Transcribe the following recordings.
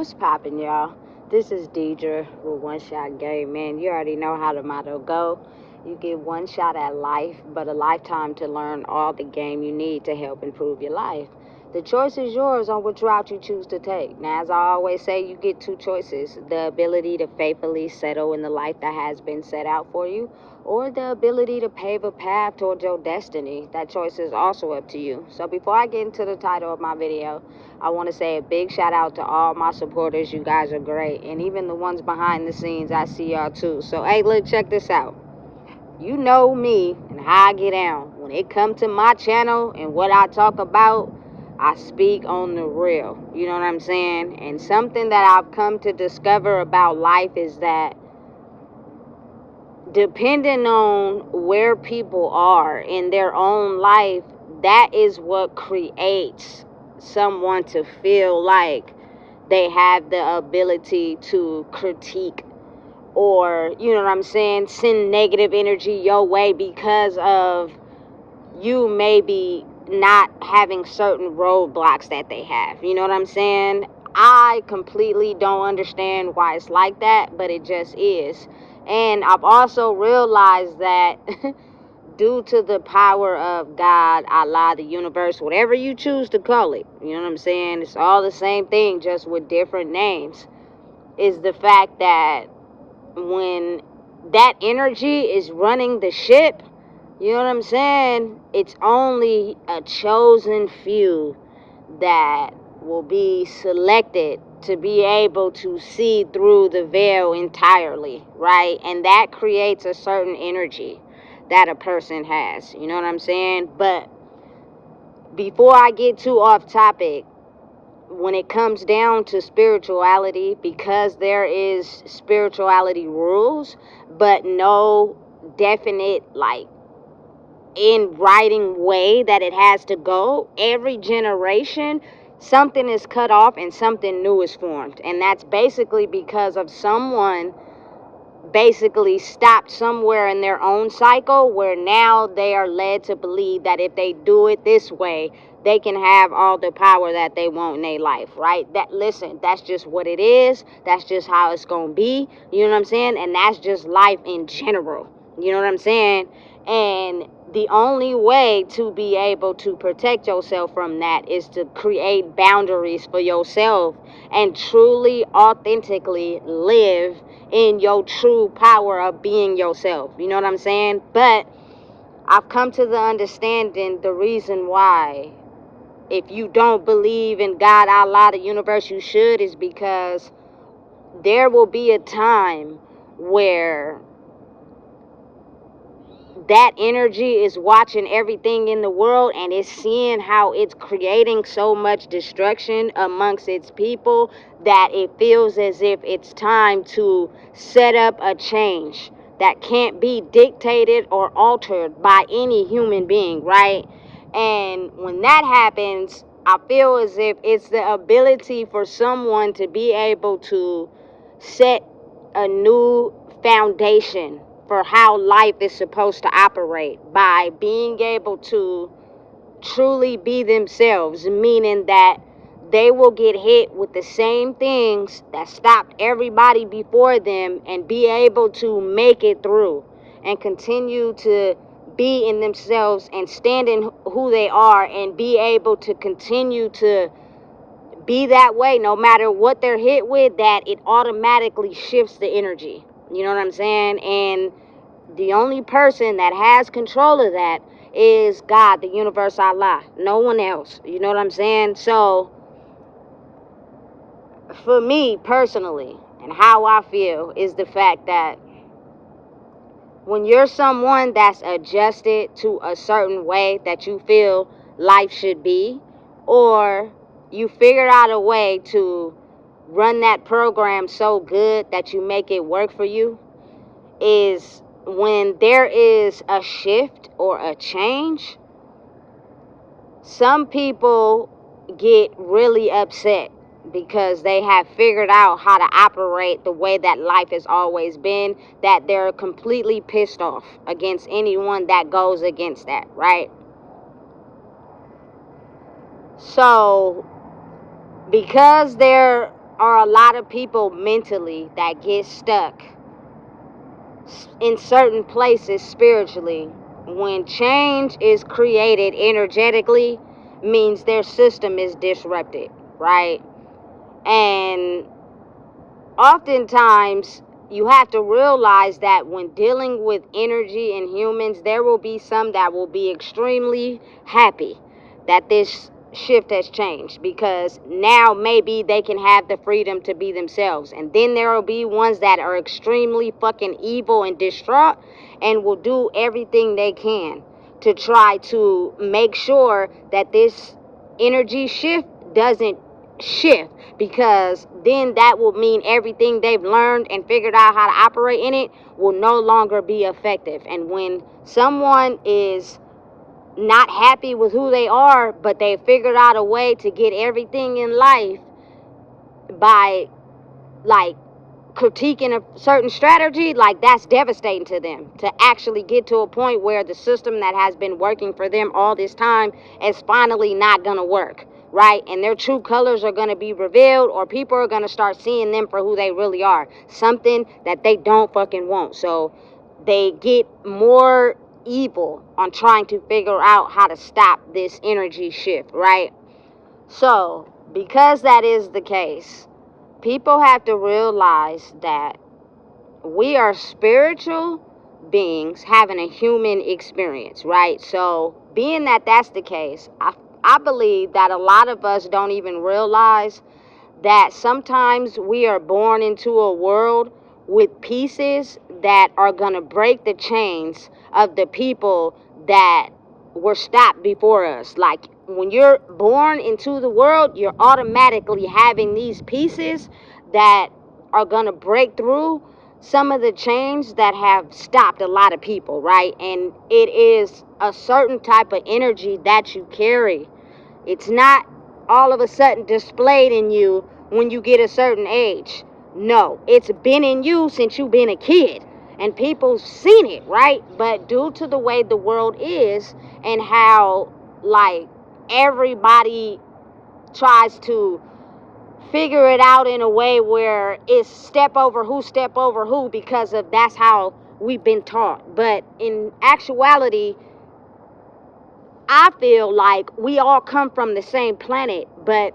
What's poppin', y'all? This is Deidre with One Shot Game. Man, you already know how the motto go. You get one shot at life, but a lifetime to learn all the game you need to help improve your life. The choice is yours on which route you choose to take. Now, as I always say, you get two choices: the ability to faithfully settle in the life that has been set out for you, or the ability to pave a path towards your destiny. That choice is also up to you. So before I get into the title of my video, I want to say a big shout out to all my supporters. You guys are great. And even the ones behind the scenes, I see y'all too. So, hey, look, check this out. You know me and how I get down. When it comes to my channel and what I talk about, I speak on the real. You know what I'm saying? And something that I've come to discover about life is that depending on where people are in their own life, that is what creates someone to feel like they have the ability to critique or, you know what I'm saying, send negative energy your way because of you maybe not having certain roadblocks that they have. You know what I'm saying? I completely don't understand why it's like that, but it just is. And I've also realized that due to the power of God, Allah, the universe, whatever you choose to call it, you know what I'm saying? It's all the same thing, just with different names. Is the fact that when that energy is running the ship, you know what I'm saying, it's only a chosen few that will be selected to be able to see through the veil entirely, right? And that creates a certain energy that a person has, you know what I'm saying? But before I get too off topic, when it comes down to spirituality, because there is spirituality rules, but no definite, like, in writing way that it has to go, every generation something is cut off and something new is formed. And that's basically because of someone basically stopped somewhere in their own cycle where now they are led to believe that if they do it this way, they can have all the power that they want in their life, right? That, listen, that's just what it is. That's just how it's gonna be. You know what I'm saying? And that's just life in general. You know what I'm saying? And the only way to be able to protect yourself from that is to create boundaries for yourself and truly, authentically live in your true power of being yourself. You know what I'm saying? But I've come to the understanding the reason why, if you don't believe in God, Allah, the universe, you should, is because there will be a time where that energy is watching everything in the world and is seeing how it's creating so much destruction amongst its people that it feels as if it's time to set up a change that can't be dictated or altered by any human being, right? And when that happens, I feel as if it's the ability for someone to be able to set a new foundation for how life is supposed to operate by being able to truly be themselves, meaning that they will get hit with the same things that stopped everybody before them and be able to make it through and continue to be in themselves and stand in who they are and be able to continue to be that way no matter what they're hit with, that it automatically shifts the energy. You know what I'm saying? And the only person that has control of that is God, the universe, Allah. No one else. You know what I'm saying? So, for me personally, and how I feel, is the fact that when you're someone that's adjusted to a certain way that you feel life should be, or you figured out a way to run that program so good that you make it work for you, is when there is a shift or a change, some people get really upset because they have figured out how to operate the way that life has always been, that they're completely pissed off against anyone that goes against that, right? So, because they're are a lot of people mentally that get stuck in certain places spiritually. When change is created energetically, means their system is disrupted, right? And oftentimes you have to realize that when dealing with energy in humans, there will be some that will be extremely happy that this shift has changed, because now maybe they can have the freedom to be themselves. And then there will be ones that are extremely fucking evil and distraught and will do everything they can to try to make sure that this energy shift doesn't shift, because then that will mean everything they've learned and figured out how to operate in it will no longer be effective. And when someone is not happy with who they are, but they figured out a way to get everything in life by like critiquing a certain strategy, like that's devastating to them, to actually get to a point where the system that has been working for them all this time is finally not gonna work, right? And their true colors are gonna be revealed, or people are gonna start seeing them for who they really are, something that they don't fucking want. So they get more evil on trying to figure out how to stop this energy shift, right? So because that is the case, people have to realize that we are spiritual beings having a human experience, right? So being that that's the case, I believe that a lot of us don't even realize that sometimes we are born into a world with pieces that are going to break the chains of the people that were stopped before us. Like when you're born into the world, you're automatically having these pieces that are going to break through some of the chains that have stopped a lot of people, right? And it is a certain type of energy that you carry. It's not all of a sudden displayed in you when you get a certain age. No, it's been in you since you've been a kid, and people's seen it, right? But due to the way the world is and how like everybody tries to figure it out in a way where it's step over who, because of that's how we've been taught. But in actuality, I feel like we all come from the same planet, but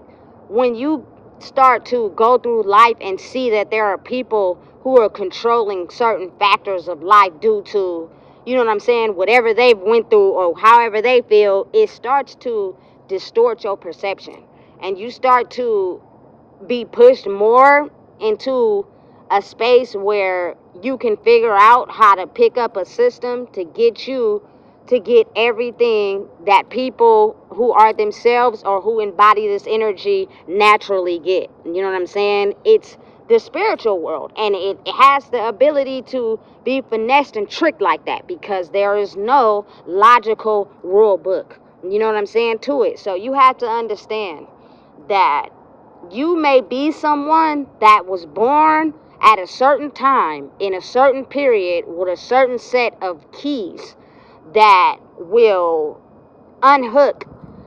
when you start to go through life and see that there are people who are controlling certain factors of life due to, you know what I'm saying, whatever they've went through or however they feel, it starts to distort your perception. And you start to be pushed more into a space where you can figure out how to pick up a system to get you to get everything that people who are themselves or who embody this energy naturally get. You know what I'm saying? It's the spiritual world, and it has the ability to be finessed and tricked like that, because there is no logical rule book, you know what I'm saying, to it. So you have to understand that you may be someone that was born at a certain time in a certain period with a certain set of keys that will unhook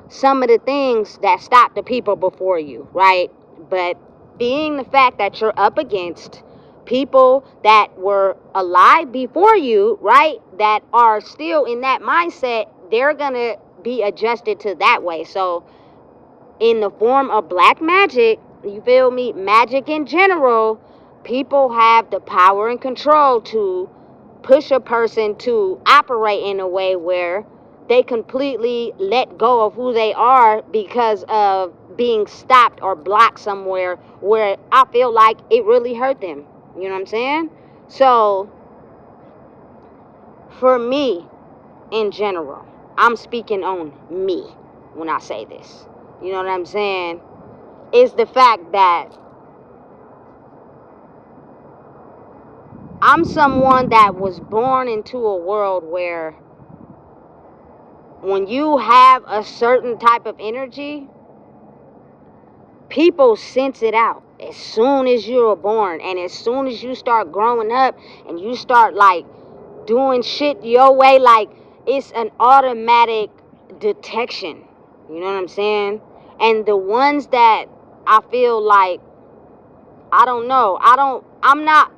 some of the things that stopped the people before you, right? But being the fact that you're up against people that were alive before you, right, that are still in that mindset, they're gonna be adjusted to that way. So in the form of black magic, you feel me, magic in general, people have the power and control to push a person to operate in a way where they completely let go of who they are because of being stopped or blocked somewhere where I feel like it really hurt them. You know what I'm saying? So for me, in general, I'm speaking on me when I say this. You know what I'm saying? Is the fact that I'm someone that was born into a world where when you have a certain type of energy, people sense it out as soon as you're born. And as soon as you start growing up and you start like doing shit your way, like it's an automatic detection. You know what I'm saying? And the ones that I feel like I don't know. I'm not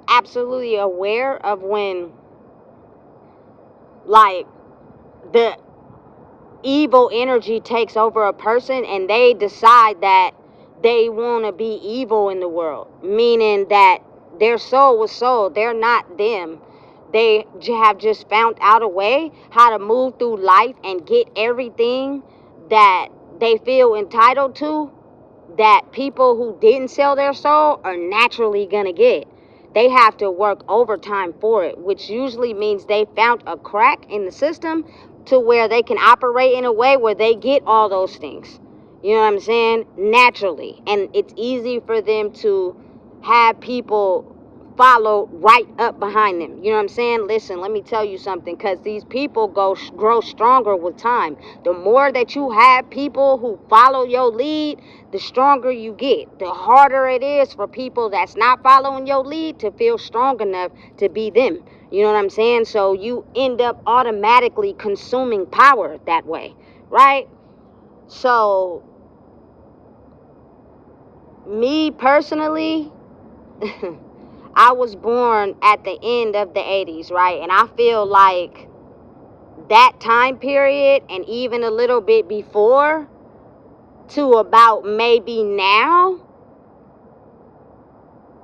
absolutely aware of when, like, the evil energy takes over a person and they decide that they want to be evil in the world, meaning that their soul was sold. They're not them. They have just found out a way how to move through life and get everything that they feel entitled to, that people who didn't sell their soul are naturally gonna get. They have to work overtime for it, which usually means they found a crack in the system to where they can operate in a way where they get all those things. You know what I'm saying? Naturally. And it's easy for them to have people follow right up behind them. You know what I'm saying? Listen, let me tell you something, because these people grow stronger with time. The more that you have people who follow your lead, the stronger you get. The harder it is for people that's not following your lead to feel strong enough to be them. You know what I'm saying? So you end up automatically consuming power that way, right? So, me personally, I was born at the end of the 80s, right? And I feel like that time period, and even a little bit before to about maybe now,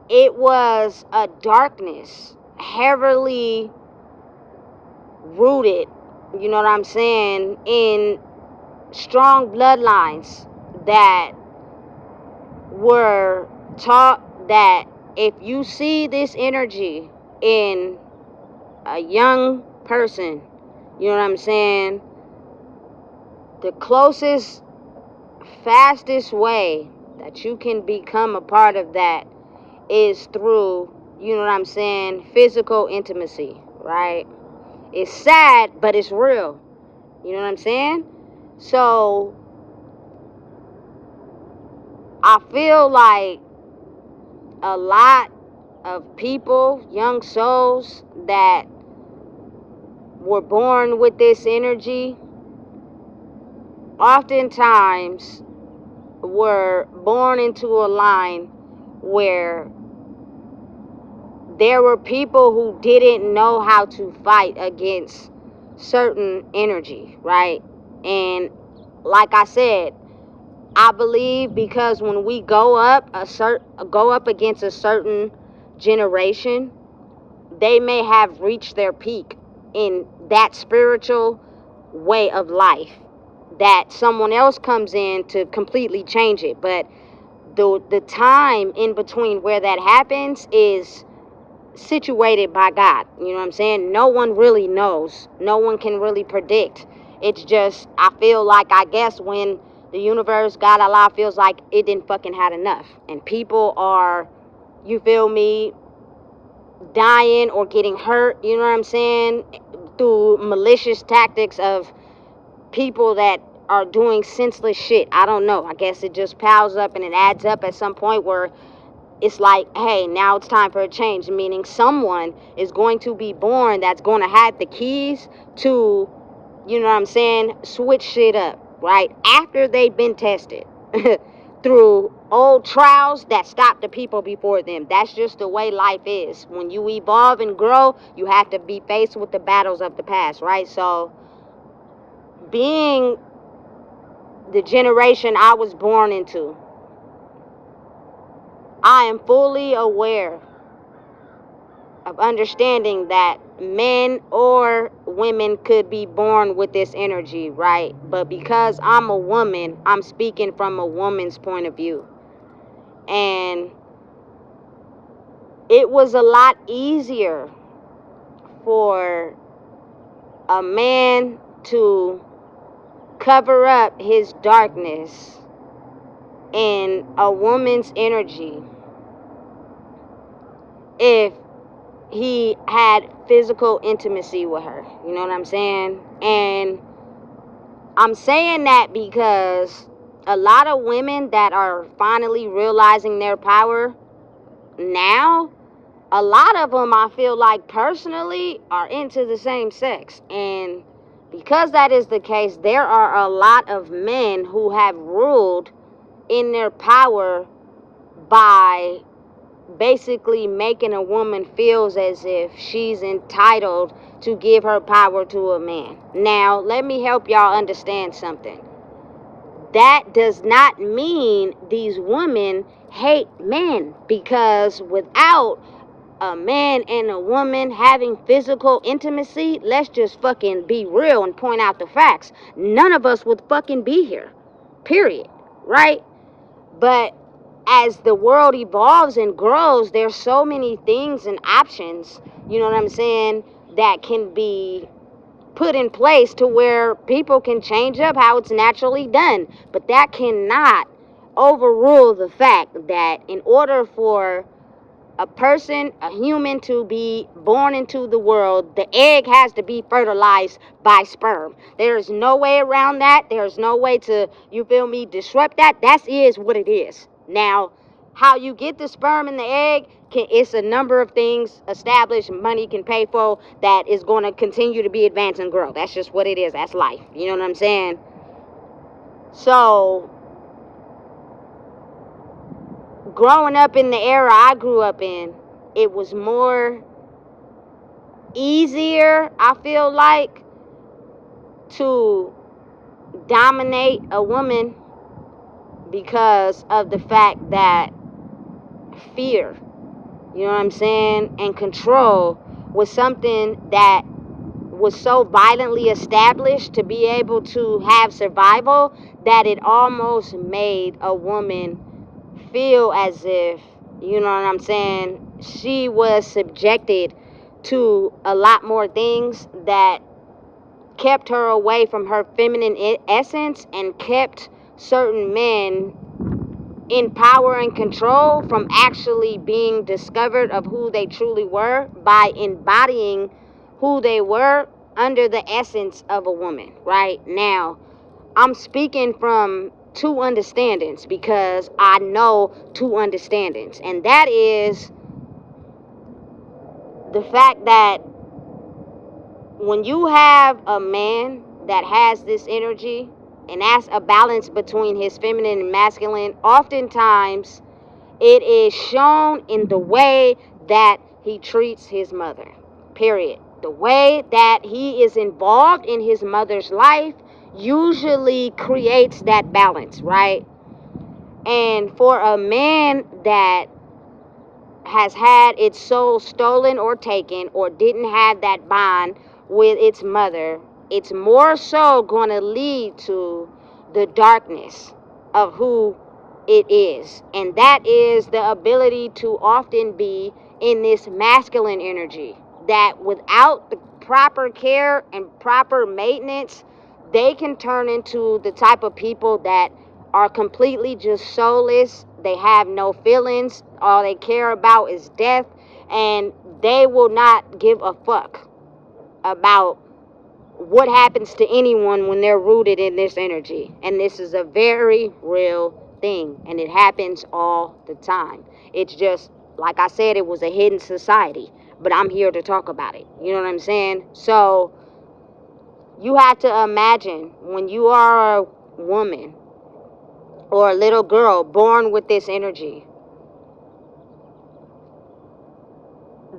it was a darkness heavily rooted, you know what I'm saying, in strong bloodlines that were taught that if you see this energy in a young person, you know what I'm saying, the closest, fastest way that you can become a part of that is through, you know what I'm saying, physical intimacy, right? It's sad, but it's real. You know what I'm saying? So, I feel like a lot of people, young souls that were born with this energy, oftentimes were born into a line where there were people who didn't know how to fight against certain energy, right? And like I said, I believe because when we go up against a certain generation, they may have reached their peak in that spiritual way of life, that someone else comes in to completely change it. But the time in between where that happens is situated by God. You know what I'm saying? No one really knows. No one can really predict. It's just, I feel like, I guess, when the universe, God, Allah, feels like it didn't fucking had enough. And people are, you feel me, dying or getting hurt, you know what I'm saying, through malicious tactics of people that are doing senseless shit. I don't know. I guess it just piles up and it adds up at some point where it's like, hey, now it's time for a change, meaning someone is going to be born that's going to have the keys to, you know what I'm saying, switch shit up, right? After they've been tested through old trials that stopped the people before them. That's just the way life is. When you evolve and grow, you have to be faced with the battles of the past, right? So, being the generation I was born into, I am fully aware of understanding that men or women could be born with this energy, right? But because I'm a woman, I'm speaking from a woman's point of view. And it was a lot easier for a man to cover up his darkness in a woman's energy if he had physical intimacy with her. You know what I'm saying? And I'm saying that because a lot of women that are finally realizing their power now, a lot of them, I feel like, personally, are into the same sex. And because that is the case, there are a lot of men who have ruled in their power by basically making a woman feels as if she's entitled to give her power to a man. Now, let me help y'all understand something. That does not mean these women hate men, because without a man and a woman having physical intimacy, let's just fucking be real and point out the facts. None of us would fucking be here. Period. Right? But as the world evolves and grows, there's so many things and options, you know what I'm saying, that can be put in place to where people can change up how it's naturally done. But that cannot overrule the fact that in order for a person, a human, to be born into the world, the egg has to be fertilized by sperm. There's no way around that. There's no way to, you feel me, disrupt that. That is what it is. Now, how you get the sperm and the egg, it's a number of things established, money can pay for, that is going to continue to be advanced and grow. That's just what it is. That's life. You know what I'm saying? So, growing up in the era I grew up in, it was more easier, I feel like, to dominate a woman because of the fact that fear, you know what I'm saying, and control was something that was so violently established to be able to have survival that it almost made a woman feel as if, you know what I'm saying, she was subjected to a lot more things that kept her away from her feminine essence and kept certain men in power and control from actually being discovered of who they truly were by embodying who they were under the essence of a woman. Right now, I'm speaking from two understandings because I know two understandings, and that is the fact that when you have a man that has this energy, and that's a balance between his feminine and masculine, oftentimes it is shown in the way that he treats his mother. Period. The way that he is involved in his mother's life usually creates that balance, right? And for a man that has had its soul stolen or taken, or didn't have that bond with its mother, it's more so going to lead to the darkness of who it is. And that is the ability to often be in this masculine energy that without the proper care and proper maintenance, they can turn into the type of people that are completely just soulless. They have no feelings. All they care about is death. And they will not give a fuck about what happens to anyone when they're rooted in this energy. And this is a very real thing. And it happens all the time. It's just, like I said, it was a hidden society. But I'm here to talk about it. You know what I'm saying? So, you have to imagine when you are a woman or a little girl born with this energy,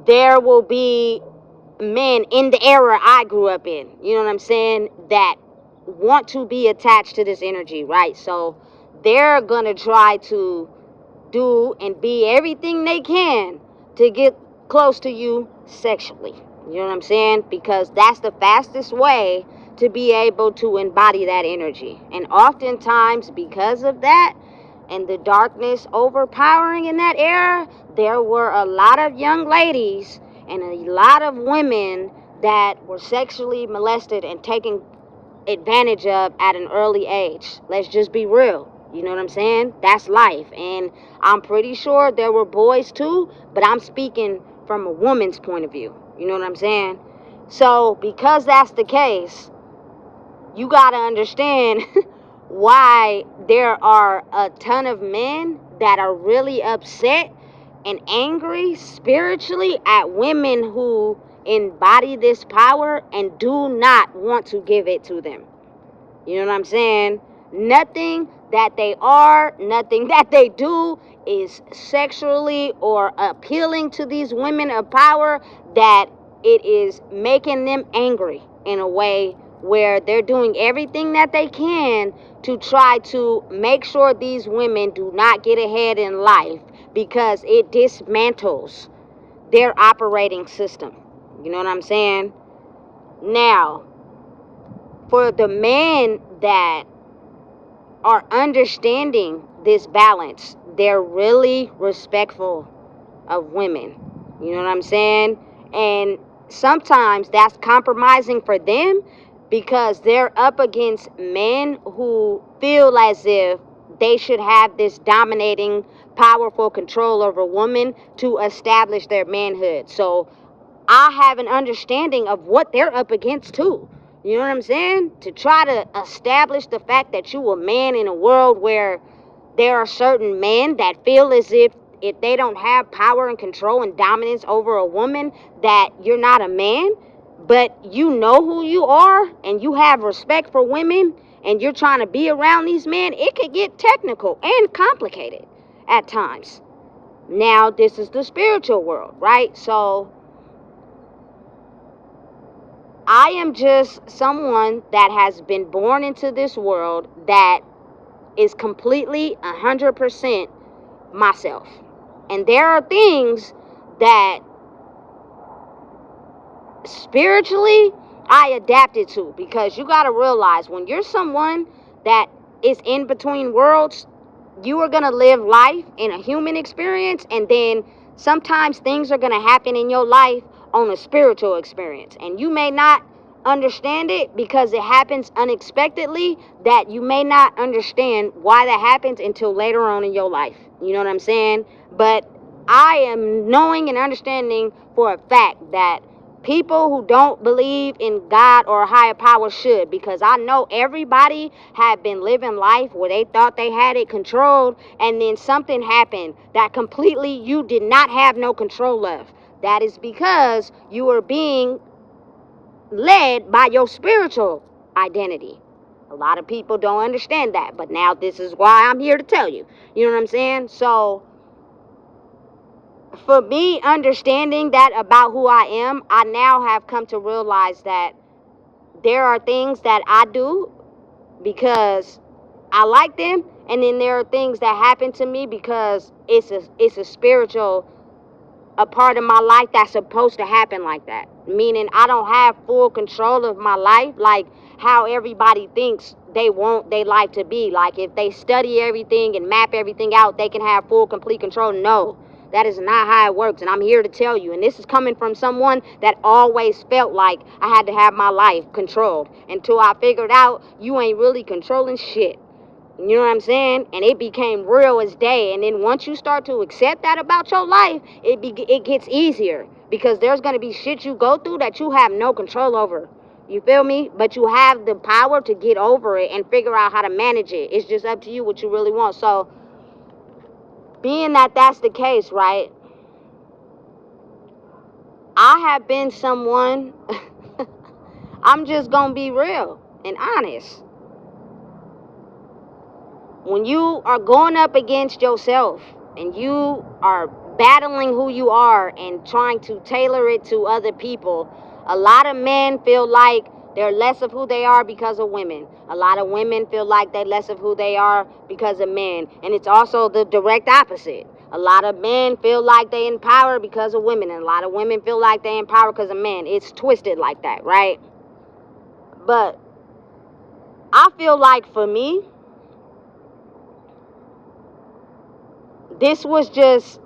there will be men in the era I grew up in, you know what I'm saying, that want to be attached to this energy, right? So they're gonna try to do and be everything they can to get close to you sexually, you know what I'm saying, because that's the fastest way to be able to embody that energy. And oftentimes, because of that and the darkness overpowering in that era, there were a lot of young ladies and a lot of women that were sexually molested and taken advantage of at an early age. Let's just be real. You know what I'm saying? That's life. And I'm pretty sure there were boys too, but I'm speaking from a woman's point of view. You know what I'm saying? So, because that's the case, you gotta understand why there are a ton of men that are really upset and angry spiritually at women who embody this power and do not want to give it to them. You know what I'm saying? Nothing that they are, nothing that they do is sexually or appealing to these women of power, that it is making them angry in a way where they're doing everything that they can to try to make sure these women do not get ahead in life, because it dismantles their operating system. You know what I'm saying? Now, for the men that are understanding this balance, they're really respectful of women. You know what I'm saying? And sometimes that's compromising for them, because they're up against men who feel as if they should have this dominating, powerful control over women to establish their manhood. So I have an understanding of what they're up against too. You know what I'm saying? To try to establish the fact that you a man in a world where there are certain men that feel as if they don't have power and control and dominance over a woman, that you're not a man. But you know who you are and you have respect for women and you're trying to be around these men, it could get technical and complicated at times. Now, this is the spiritual world, right? So I am just someone that has been born into this world that is completely 100% myself. And there are things that spiritually I adapted to, because you got to realize, when you're someone that is in between worlds, you are going to live life in a human experience, and then sometimes things are going to happen in your life on a spiritual experience, and you may not understand it because it happens unexpectedly, that you may not understand why that happens until later on in your life. You know what I'm saying? But I am knowing and understanding for a fact that people who don't believe in God or a higher power should, because I know everybody have been living life where they thought they had it controlled, and then something happened that completely you did not have no control of. That is because you are being led by your spiritual identity. A lot of people don't understand that, but now this is why I'm here to tell you. You know what I'm saying? So for me, understanding that about who I am, I now have come to realize that there are things that I do because I like them, and then there are things that happen to me because it's a spiritual, a part of my life that's supposed to happen like that. Meaning I don't have full control of my life like how everybody thinks they want their life to be. Like if they study everything and map everything out, they can have full, complete control. No, that is not how it works. And I'm here to tell you, and this is coming from someone that always felt like I had to have my life controlled, until I figured out you ain't really controlling shit. You know what I'm saying? And it became real as day. And then once you start to accept that about your life, it gets easier, because there's going to be shit you go through that you have no control over. You feel me? But you have the power to get over it and figure out how to manage it. It's just up to you what you really want. So being that that's the case, right? I have been someone, I'm just going to be real and honest. When you are going up against yourself and you are battling who you are and trying to tailor it to other people, a lot of men feel like they're less of who they are because of women. A lot of women feel like they're less of who they are because of men. And it's also the direct opposite. A lot of men feel like they in power because of women, and a lot of women feel like they in power because of men. It's twisted like that, right? But I feel like for me, this was just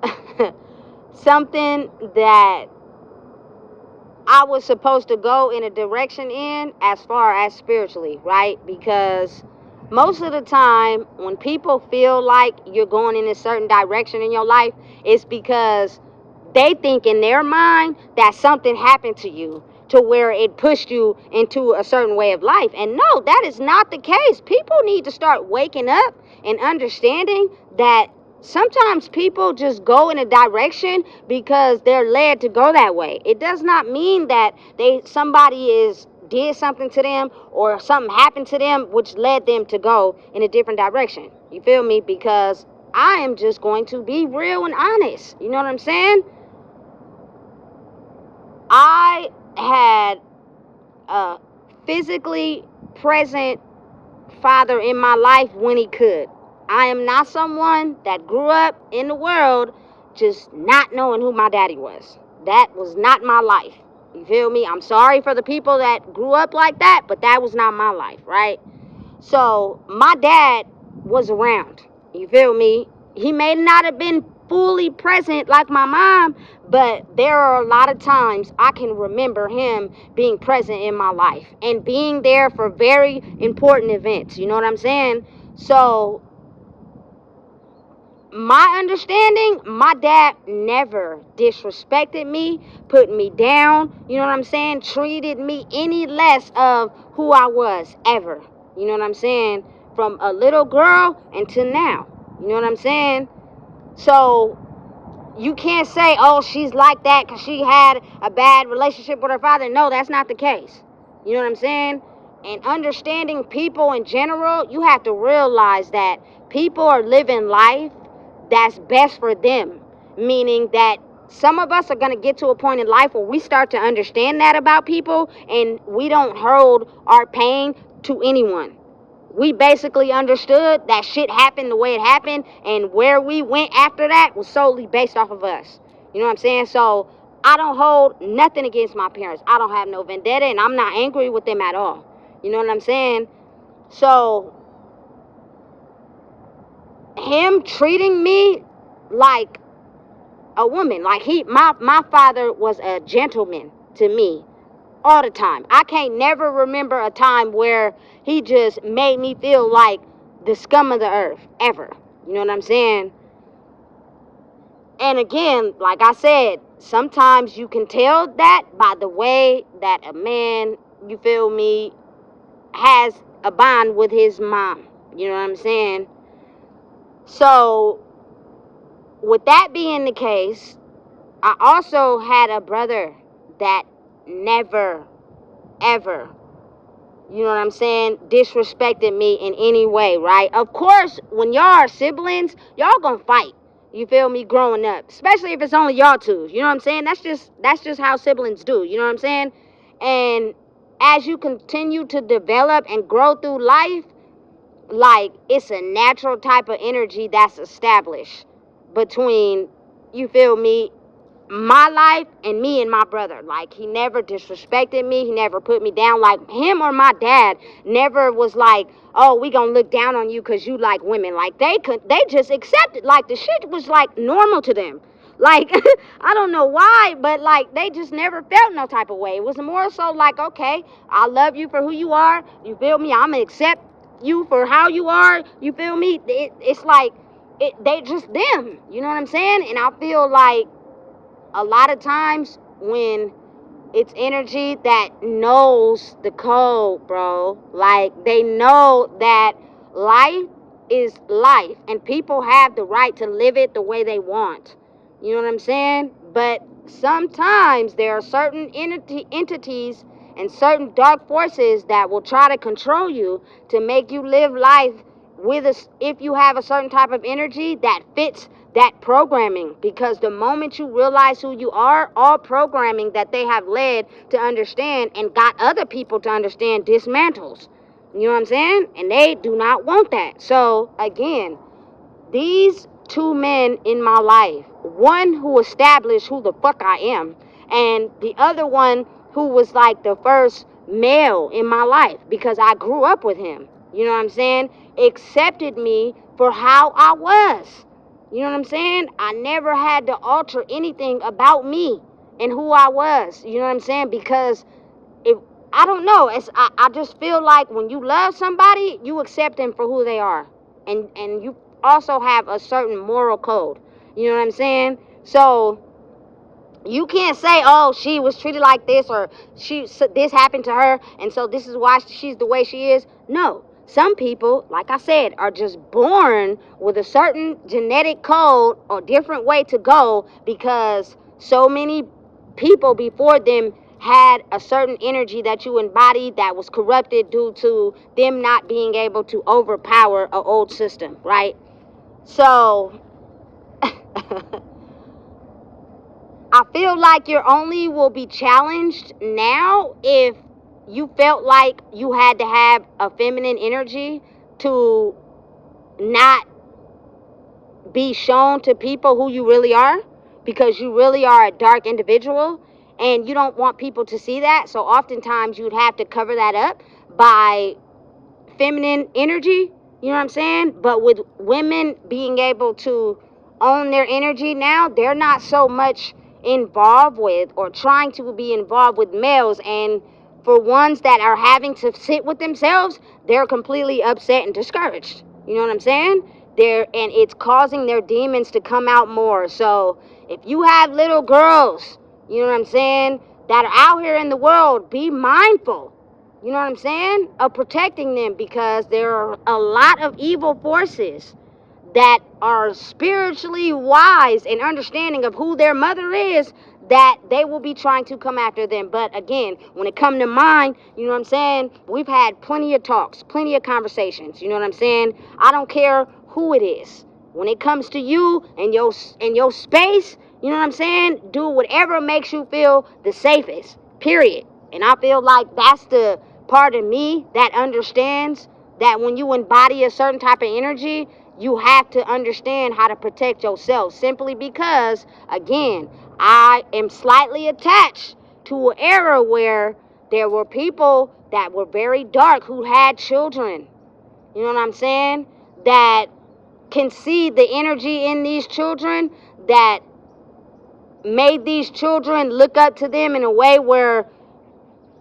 something that I was supposed to go in a direction in as far as spiritually, right? Because most of the time when people feel like you're going in a certain direction in your life, it's because they think in their mind that something happened to you to where it pushed you into a certain way of life. And no, that is not the case. People need to start waking up and understanding that sometimes people just go in a direction because they're led to go that way. It does not mean that somebody is did something to them or something happened to them which led them to go in a different direction. You feel me? Because I am just going to be real and honest. You know what I'm saying? I had a physically present father in my life when he could. I am not someone that grew up in the world just not knowing who my daddy was. That was not my life. You feel me? I'm sorry for the people that grew up like that, but that was not my life, right? So my dad was around. You feel me? He may not have been fully present like my mom, but there are a lot of times I can remember him being present in my life and being there for very important events. You know what I'm saying? So my understanding, my dad never disrespected me, put me down, you know what I'm saying, treated me any less of who I was ever. You know what I'm saying? From a little girl until now. You know what I'm saying? So you can't say, oh, she's like that because she had a bad relationship with her father. No, that's not the case. You know what I'm saying? And understanding people in general, you have to realize that people are living life that's best for them. Meaning that some of us are going to get to a point in life where we start to understand that about people and we don't hold our pain to anyone. We basically understood that shit happened the way it happened, and where we went after that was solely based off of us. You know what I'm saying? So I don't hold nothing against my parents. I don't have no vendetta, and I'm not angry with them at all. You know what I'm saying? So him treating me like a woman, like my father was a gentleman to me all the time. I can't never remember a time where he just made me feel like the scum of the earth, ever. You know what I'm saying? And again, like I said, sometimes you can tell that by the way that a man, you feel me, has a bond with his mom. You know what I'm saying? So, with that being the case, I also had a brother that never, ever, you know what I'm saying, disrespected me in any way, right? Of course, when y'all are siblings, y'all gonna fight. You feel me? Growing up, especially if it's only y'all two. You know what I'm saying? That's just how siblings do. You know what I'm saying? And as you continue to develop and grow through life, like, it's a natural type of energy that's established between, you feel me, my life and me and my brother. Like, he never disrespected me, he never put me down. Like, him or my dad never was like, oh, we gonna look down on you because you like women. Like, they just accepted, like, the shit was like normal to them. Like, I don't know why, but like, they just never felt no type of way. It was more so like, okay, I love you for who you are, you feel me, I'm gonna accept you for how you are, you feel me. It's like, they just them, you know what I'm saying? And I feel like a lot of times when it's energy that knows the code, bro, like, they know that life is life and people have the right to live it the way they want. You know what I'm saying? But sometimes there are certain entities and certain dark forces that will try to control you to make you live life with if you have a certain type of energy that fits that programming. Because the moment you realize who you are, all programming that they have led to understand and got other people to understand dismantles. You know what I'm saying? And they do not want that. So again, these two men in my life, one who established who the fuck I am, and the other one who was like the first male in my life because I grew up with him, you know what I'm saying, accepted me for how I was. You know what I'm saying? I never had to alter anything about me and who I was. You know what I'm saying? Because I don't know, I just feel like when you love somebody, you accept them for who they are. And you also have a certain moral code. You know what I'm saying? So you can't say, oh, she was treated like this, or this happened to her, and so this is why she's the way she is. No. Some people, like I said, are just born with a certain genetic code or different way to go because so many people before them had a certain energy that you embodied that was corrupted due to them not being able to overpower an old system, right? So I feel like you only will be challenged now if you felt like you had to have a feminine energy to not be shown to people who you really are, because you really are a dark individual and you don't want people to see that. So oftentimes you'd have to cover that up by feminine energy, you know what I'm saying? But with women being able to own their energy now, they're not so much involved with or trying to be involved with males. And for ones that are having to sit with themselves, they're completely upset and discouraged. You know what I'm saying? And it's causing their demons to come out more. So if you have little girls, you know what I'm saying, that are out here in the world, be mindful, you know what I'm saying, of protecting them, because there are a lot of evil forces that are spiritually wise and understanding of who their mother is, that they will be trying to come after them. But again, when it comes to mine, you know what I'm saying, we've had plenty of talks, plenty of conversations, you know what I'm saying? I don't care who it is. When it comes to you and your space, you know what I'm saying, do whatever makes you feel the safest, period. And I feel like that's the part of me that understands that when you embody a certain type of energy, you have to understand how to protect yourself, simply because, again, I am slightly attached to an era where there were people that were very dark who had children, you know what I'm saying, that can see the energy in these children, that made these children look up to them in a way where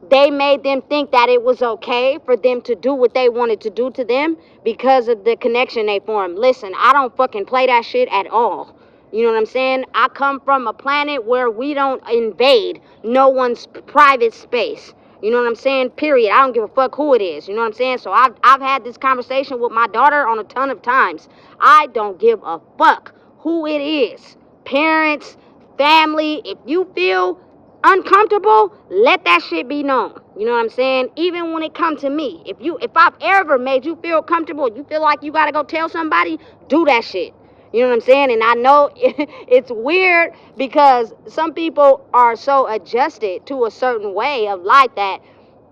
they made them think that it was okay for them to do what they wanted to do to them because of the connection they formed. Listen, I don't fucking play that shit at all. You know what I'm saying? I come from a planet where we don't invade no one's private space. You know what I'm saying? Period. I don't give a fuck who it is. You know what I'm saying? So I've had this conversation with my daughter on a ton of times. I don't give a fuck who it is. Parents, family, if you feel uncomfortable, let that shit be known. You know what I'm saying? Even when it comes to me, if I've ever made you feel comfortable, you feel like you gotta go tell somebody, do that shit. You know what I'm saying? And I know it's weird because some people are so adjusted to a certain way of life that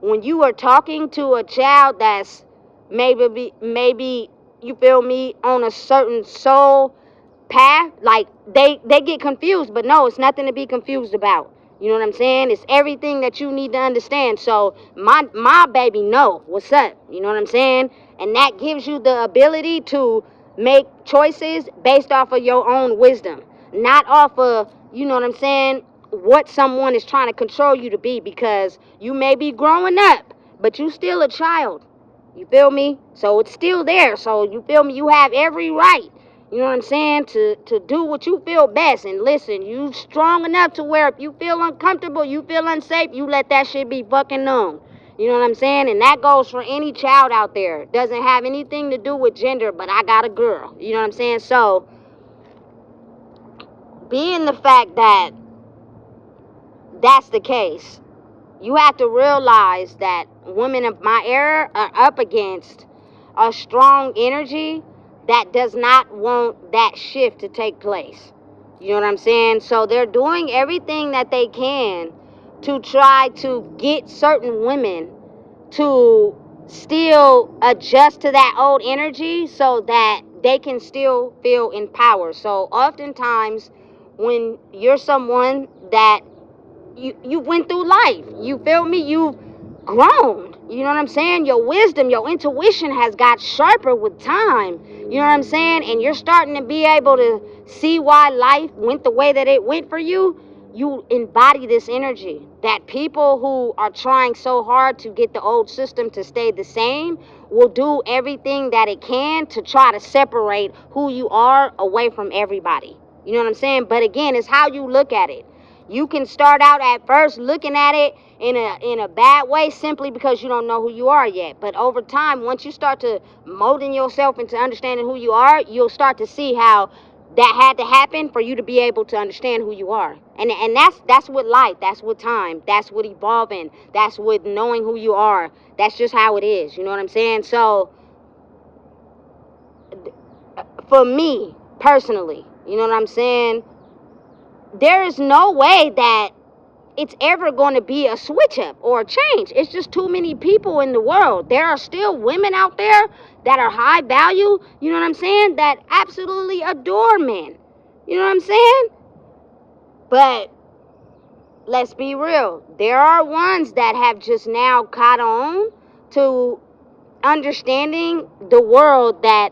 when you are talking to a child that's maybe you feel me, on a certain soul path, like they get confused. But no, it's nothing to be confused about. You know what I'm saying? It's everything that you need to understand. So my baby know what's up. You know what I'm saying? And that gives you the ability to make choices based off of your own wisdom, not off of, you know what I'm saying, what someone is trying to control you to be, because you may be growing up, but you still a child. You feel me? So it's still there. So you feel me? You have every right, you know what I'm saying, to do what you feel best. And listen, you strong enough to where if you feel uncomfortable, you feel unsafe, you let that shit be fucking known. You know what I'm saying? And that goes for any child out there. It doesn't have anything to do with gender, but I got a girl. You know what I'm saying? So, being the fact that that's the case, you have to realize that women of my era are up against a strong energy that does not want that shift to take place. You know what I'm saying? So they're doing everything that they can to try to get certain women to still adjust to that old energy so that they can still feel empowered. So oftentimes when you're someone that you went through life, you feel me, you've grown, you know what I'm saying, your wisdom, your intuition has got sharper with time, you know what I'm saying, and you're starting to be able to see why life went the way that it went for you. You embody this energy that people who are trying so hard to get the old system to stay the same will do everything that it can to try to separate who you are away from everybody. You know what I'm saying? But again, it's how you look at it. You can start out at first looking at it in a bad way simply because you don't know who you are yet. But over time, once you start to molding yourself into understanding who you are, you'll start to see how that had to happen for you to be able to understand who you are. And that's with life, that's with time, that's with evolving, that's with knowing who you are. That's just how it is, you know what I'm saying? So for me personally, you know what I'm saying, there is no way that it's ever going to be a switch up or a change. It's just too many people in the world. There are still women out there that are high value, you know what I'm saying, that absolutely adore men. You know what I'm saying? But let's be real. There are ones that have just now caught on to understanding the world that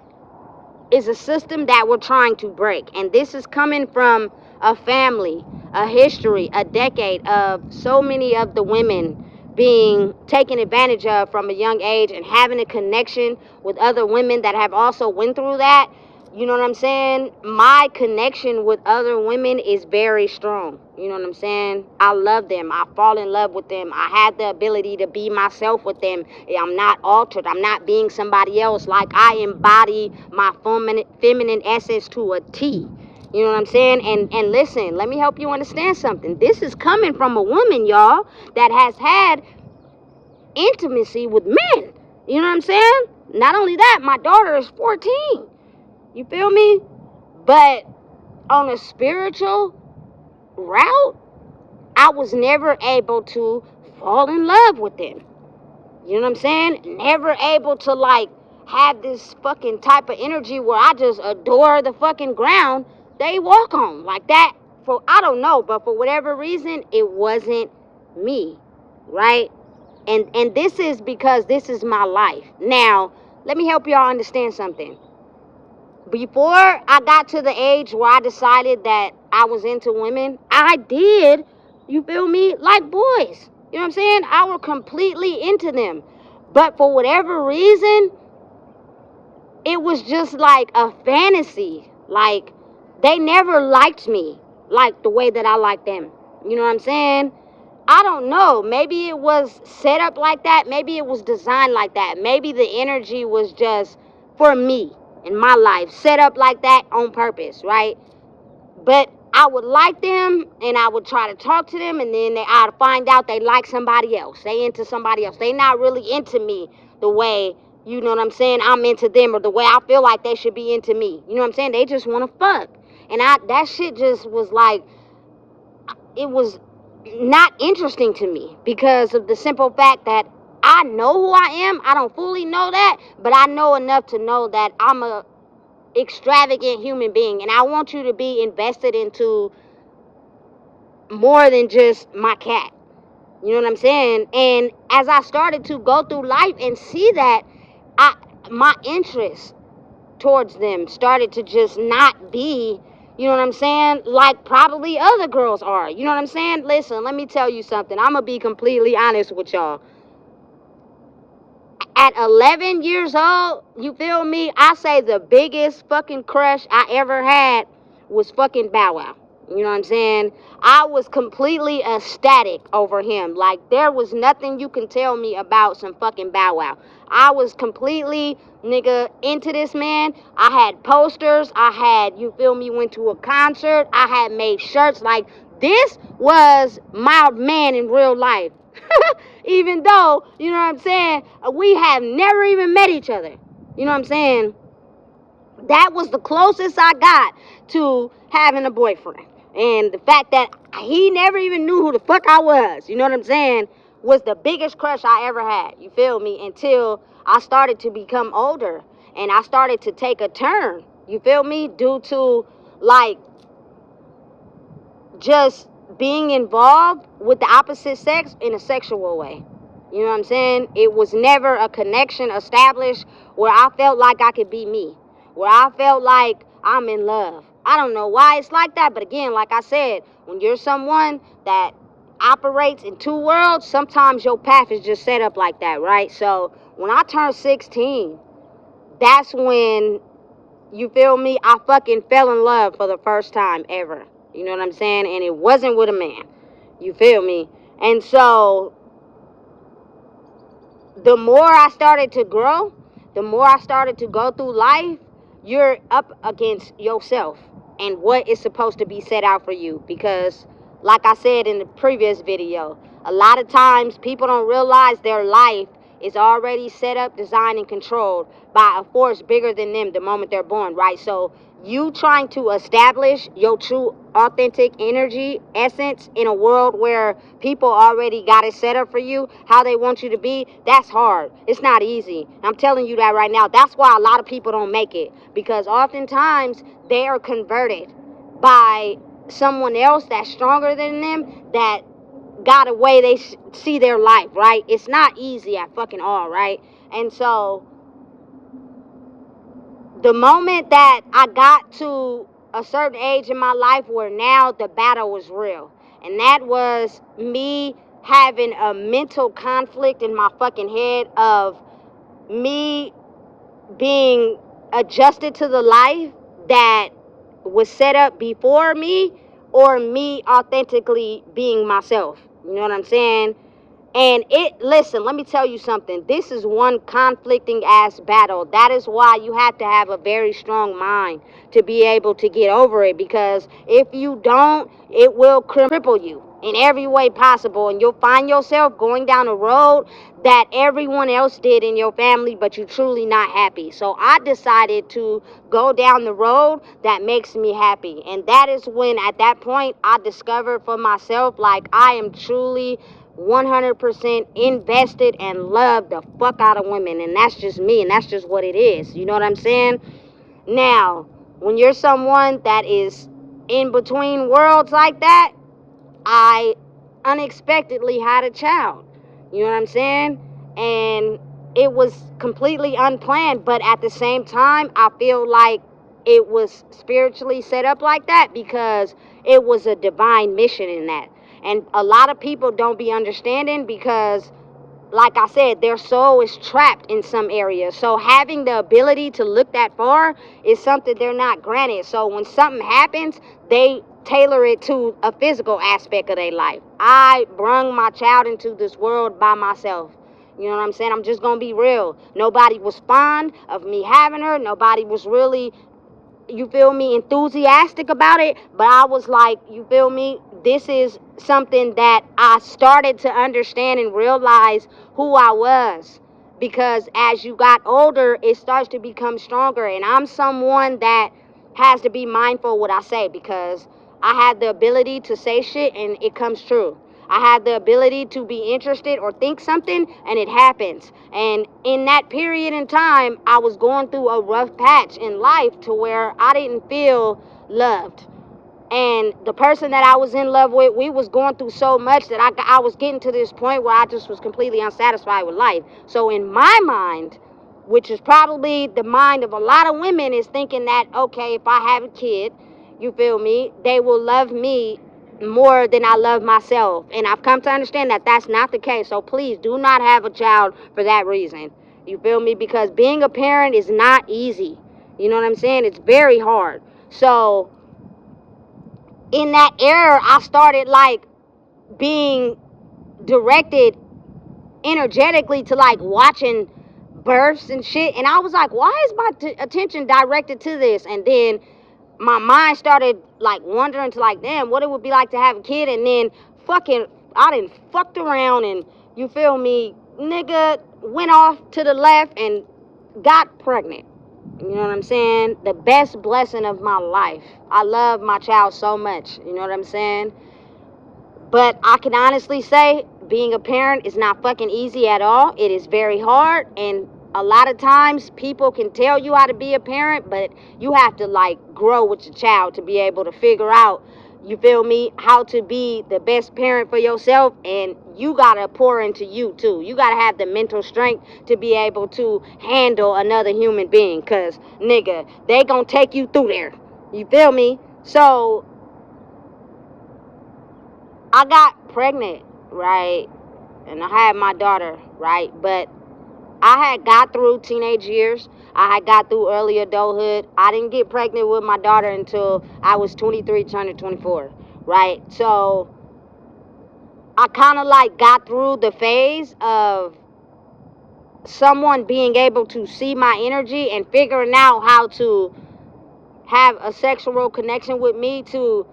is a system that we're trying to break. And this is coming from a family, a history, a decade of so many of the women being taken advantage of from a young age and having a connection with other women that have also went through that. You know what I'm saying? My connection with other women is very strong. You know what I'm saying? I love them. I fall in love with them. I have the ability to be myself with them. I'm not altered. I'm not being somebody else. Like, I embody my feminine essence to a T. You know what I'm saying? And listen, let me help you understand something. This is coming from a woman, y'all, that has had intimacy with men. You know what I'm saying? Not only that, my daughter is 14. You feel me? But on a spiritual route, I was never able to fall in love with them. You know what I'm saying? Never able to, like, have this fucking type of energy where I just adore the fucking ground they walk on. Like that. For, I don't know, but for whatever reason, it wasn't me. Right? And this is because this is my life. Now, let me help y'all understand something. Before I got to the age where I decided that I was into women, I did, you feel me, like boys. You know what I'm saying? I was completely into them. But for whatever reason, it was just like a fantasy. Like, they never liked me like the way that I liked them. You know what I'm saying? I don't know. Maybe it was set up like that. Maybe it was designed like that. Maybe the energy was just for me in my life, set up like that on purpose, right? But I would like them, and I would try to talk to them, and then I'd find out they like somebody else. They into somebody else. They not really into me the way, you know what I'm saying, I'm into them, or the way I feel like they should be into me. You know what I'm saying? They just want to fuck. And that shit just was like, it was not interesting to me because of the simple fact that I know who I am. I don't fully know that, but I know enough to know that I'm a extravagant human being, and I want you to be invested into more than just my cat. You know what I'm saying? And as I started to go through life and see that, my interest towards them started to just not be, you know what I'm saying, like probably other girls are. You know what I'm saying? Listen, let me tell you something. I'm gonna be completely honest with y'all. At 11 years old, you feel me, I say the biggest fucking crush I ever had was fucking Bow Wow. You know what I'm saying? I was completely ecstatic over him. Like, there was nothing you can tell me about some fucking Bow Wow. I was completely, nigga, into this man. I had posters. I had, you feel me, went to a concert. I had made shirts. Like, this was my man in real life. Even though, you know what I'm saying, we have never even met each other. You know what I'm saying? That was the closest I got to having a boyfriend. And the fact that he never even knew who the fuck I was, you know what I'm saying, was the biggest crush I ever had. You feel me? Until I started to become older and I started to take a turn. You feel me? Due to, like, just being involved with the opposite sex in a sexual way. You know what I'm saying? It was never a connection established where I felt like I could be me, where I felt like I'm in love. I don't know why it's like that, but again, like I said, when you're someone that operates in two worlds, sometimes your path is just set up like that, right? So when I turned 16, that's when, you feel me, I fucking fell in love for the first time ever. You know what I'm saying? And it wasn't with a man. You feel me? And so the more I started to grow, the more I started to go through life, you're up against yourself. and what is supposed to be set out for you. Because like I said in the previous video, a lot of times people don't realize their life is already set up, designed, and controlled by a force bigger than them the moment they're born, right? So you trying to establish your true authentic energy essence in a world where people already got it set up for you how they want you to be, that's hard. It's not easy. I'm telling you that right now. That's why a lot of people don't make it, because oftentimes they are converted by someone else that's stronger than them, that got a way they see their life, right? It's not easy at fucking all, right? And so the moment that I got to a certain age in my life where now the battle was real, and that was me having a mental conflict in my fucking head of me being adjusted to the life that was set up before me, or me authentically being myself. You know what I'm saying? And listen, let me tell you something. This is one conflicting ass battle. That is why you have to have a very strong mind to be able to get over it. Because if you don't, it will cripple you in every way possible. And you'll find yourself going down a road that everyone else did in your family, but you're truly not happy. So I decided to go down the road that makes me happy. And that is when, at that point, I discovered for myself, like, I am truly 100% invested and love the fuck out of women. And that's just me, and that's just what it is. You know what I'm saying? Now, when you're someone that is in between worlds like that, I unexpectedly had a child. You know what I'm saying? And it was completely unplanned, but at the same time, I feel like it was spiritually set up like that, because it was a divine mission in that. And a lot of people don't be understanding, because like I said, their soul is trapped in some areas. So having the ability to look that far is something they're not granted. So when something happens, they tailor it to a physical aspect of their life. I brung my child into this world by myself. You know what I'm saying? I'm just going to be real. Nobody was fond of me having her. Nobody was really, you feel me, enthusiastic about it. But I was like, you feel me, this is something that I started to understand and realize who I was. Because as you got older, it starts to become stronger. And I'm someone that has to be mindful what I say, because I had the ability to say shit and it comes true. I had the ability to be interested or think something and it happens. And in that period in time, I was going through a rough patch in life to where I didn't feel loved. And the person that I was in love with, we was going through so much that I was getting to this point where I just was completely unsatisfied with life. So in my mind, which is probably the mind of a lot of women, is thinking that, okay, if I have a kid, you feel me, they will love me more than I love myself. And I've come to understand that that's not the case. So please do not have a child for that reason. You feel me? Because being a parent is not easy. You know what I'm saying? It's very hard. So in that era, I started like being directed energetically to like watching births and shit. And I was like, why is my attention directed to this? And then my mind started like wondering to like, damn, what it would be like to have a kid. And then fucking, I done fucked around and, you feel me, nigga, went off to the left and got pregnant. You know what I'm saying? The best blessing of my life. I love my child so much. You know what I'm saying? But I can honestly say being a parent is not fucking easy at all. It is very hard. And a lot of times people can tell you how to be a parent, but you have to like grow with your child to be able to figure out, you feel me, how to be the best parent for yourself. And you gotta pour into you too. You gotta have the mental strength to be able to handle another human being, cause nigga, they gonna take you through there. You feel me? So I got pregnant, right? And I had my daughter, right? But I had got through teenage years. I had got through early adulthood. I didn't get pregnant with my daughter until I was 23, turning 24, right? So I kind of like got through the phase of someone being able to see my energy and figuring out how to have a sexual connection with me to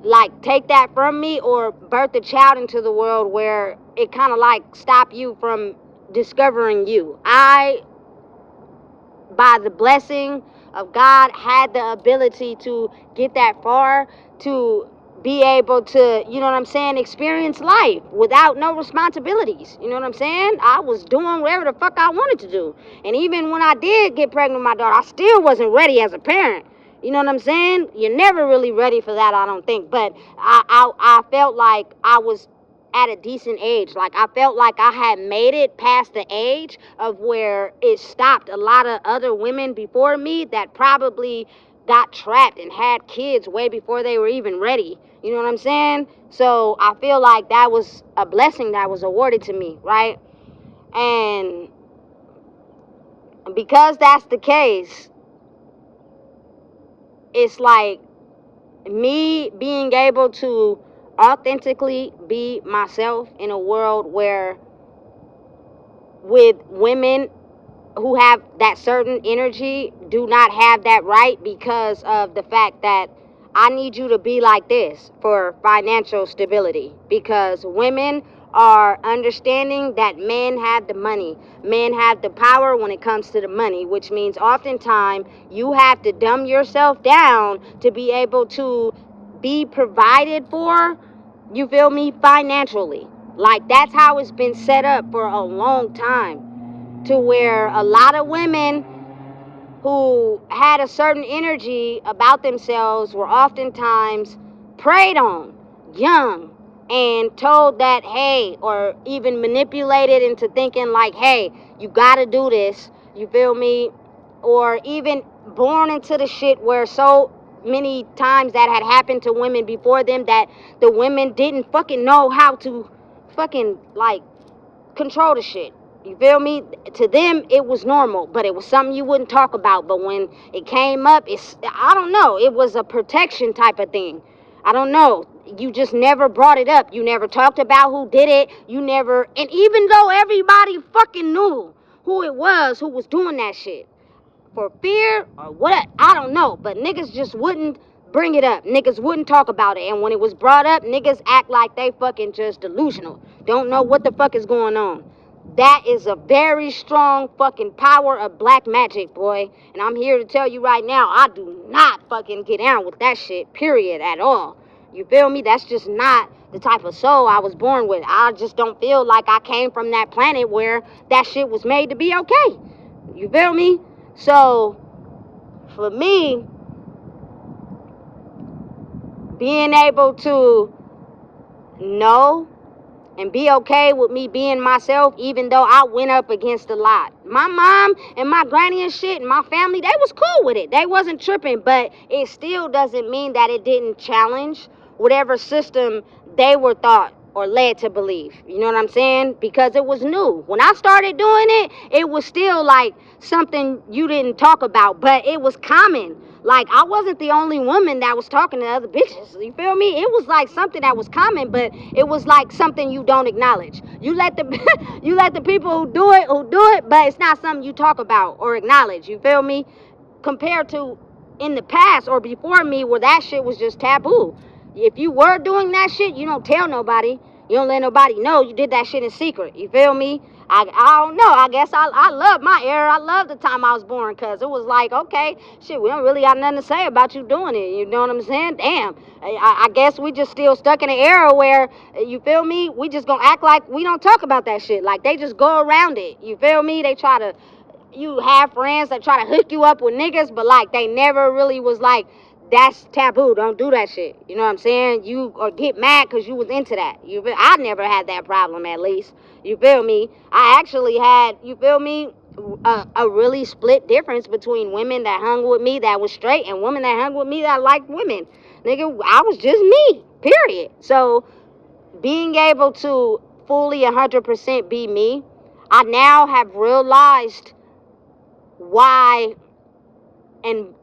like take that from me or birth a child into the world where it kind of like stop you from discovering you. I, by the blessing of God, had the ability to get that far, to be able to, you know what I'm saying, experience life without no responsibilities. You know what I'm saying? I was doing whatever the fuck I wanted to do. And even when I did get pregnant with my daughter, I still wasn't ready as a parent. You know what I'm saying? You're never really ready for that, I don't think. But I felt like I was at a decent age. Like I felt like I had made it past the age of where it stopped a lot of other women before me that probably got trapped and had kids way before they were even ready. You know what I'm saying? So I feel like that was a blessing that was awarded to me, right? And because that's the case, it's like me being able to authentically be myself in a world where with women who have that certain energy do not have that right because of the fact that I need you to be like this for financial stability, because women are understanding that men have the money, men have the power when it comes to the money, which means oftentimes you have to dumb yourself down to be able to be provided for, you feel me, financially. Like that's how it's been set up for a long time, to where a lot of women who had a certain energy about themselves were oftentimes preyed on young and told that, hey, or even manipulated into thinking like, hey, you gotta do this, you feel me? Or even born into the shit where so many times that had happened to women before them that the women didn't fucking know how to fucking like control the shit. You feel me? To them, it was normal, but it was something you wouldn't talk about. But when it came up, I don't know, it was a protection type of thing. I don't know. You just never brought it up. You never talked about who did it. You never, and even though everybody fucking knew who it was who was doing that shit, for fear or what, I don't know, but niggas just wouldn't bring it up. Niggas wouldn't talk about it. And when it was brought up, niggas act like they fucking just delusional, don't know what the fuck is going on. That is a very strong fucking power of black magic, boy. And I'm here to tell you right now, I do not fucking get down with that shit, period, at all. You feel me? That's just not the type of soul I was born with. I just don't feel like I came from that planet where that shit was made to be okay. You feel me? So, for me, being able to know and be okay with me being myself, even though I went up against a lot. My mom and my granny and shit and my family, they was cool with it. They wasn't tripping, but it still doesn't mean that it didn't challenge whatever system they were thought or led to believe. You know what I'm saying? Because it was new. When I started doing it, it was still like something you didn't talk about, but it was common. Like, I wasn't the only woman that was talking to other bitches. You feel me? It was like something that was common, but it was like something you don't acknowledge. You let the you let the people who do it, but it's not something you talk about or acknowledge. You feel me? Compared to in the past or before me, where that shit was just taboo. If you were doing that shit, you don't tell nobody. You don't let nobody know you did that shit in secret. You feel me? I don't know. I guess I love my era. I love the time I was born, because it was like, okay, shit, we don't really got nothing to say about you doing it. You know what I'm saying? Damn. I guess we just still stuck in an era where, you feel me, we just gonna act like we don't talk about that shit. Like, they just go around it. You feel me? They try to, you have friends that try to hook you up with niggas, but like, they never really was like, that's taboo, don't do that shit. You know what I'm saying? You or get mad because you was into that. I never had that problem, at least. You feel me? I actually had, you feel me, a really split difference between women that hung with me that was straight and women that hung with me that liked women. Nigga, I was just me, period. So being able to fully 100% be me, I now have realized why, and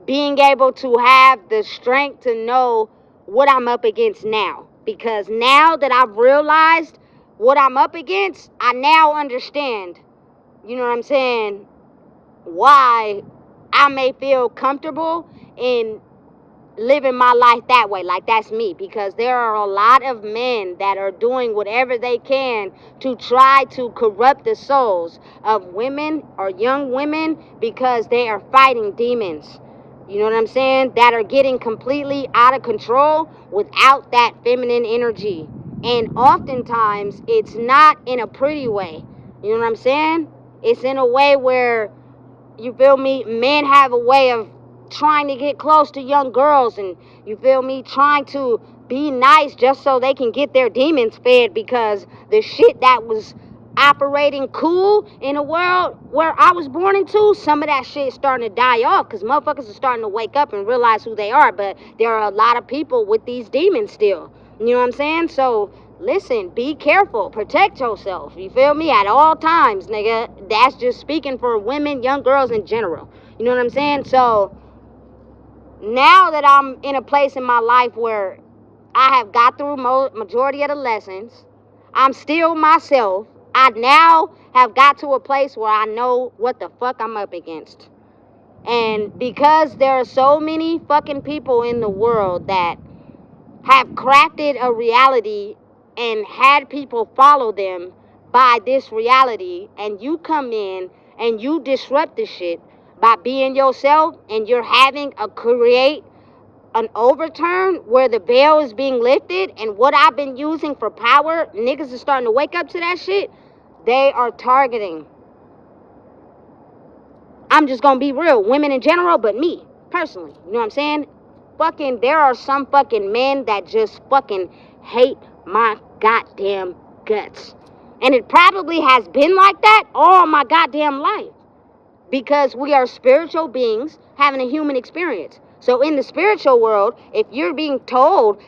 being able to have the strength to know what I'm up against now. Because now that I've realized what I'm up against, I now understand, you know what I'm saying, why I may feel comfortable in living my life that way, like that's me, because there are a lot of men that are doing whatever they can to try to corrupt the souls of women or young women because they are fighting demons. You know what I'm saying? That are getting completely out of control without that feminine energy. And oftentimes it's not in a pretty way. You know what I'm saying? It's in a way where, you feel me, men have a way of trying to get close to young girls, and you feel me, trying to be nice just so they can get their demons fed, because the shit that was operating cool in a world where I was born into, some of that shit is starting to die off because motherfuckers are starting to wake up and realize who they are. But there are a lot of people with these demons still. You know what I'm saying? So listen, be careful, protect yourself, you feel me, at all times, nigga. That's just speaking for women, young girls in general. You know what I'm saying? So now that I'm in a place in my life where I have got through majority of the lessons, I'm still myself. I now have got to a place where I know what the fuck I'm up against. And because there are so many fucking people in the world that have crafted a reality and had people follow them by this reality, and you come in and you disrupt the shit by being yourself, and you're having a create an overturn where the veil is being lifted, and what I've been using for power, niggas are starting to wake up to that shit. They are targeting, I'm just gonna be real, women in general, but me personally, you know what I'm saying? Fucking, there are some fucking men that just fucking hate my goddamn guts. And it probably has been like that all my goddamn life, because we are spiritual beings having a human experience. So in the spiritual world, if you're being told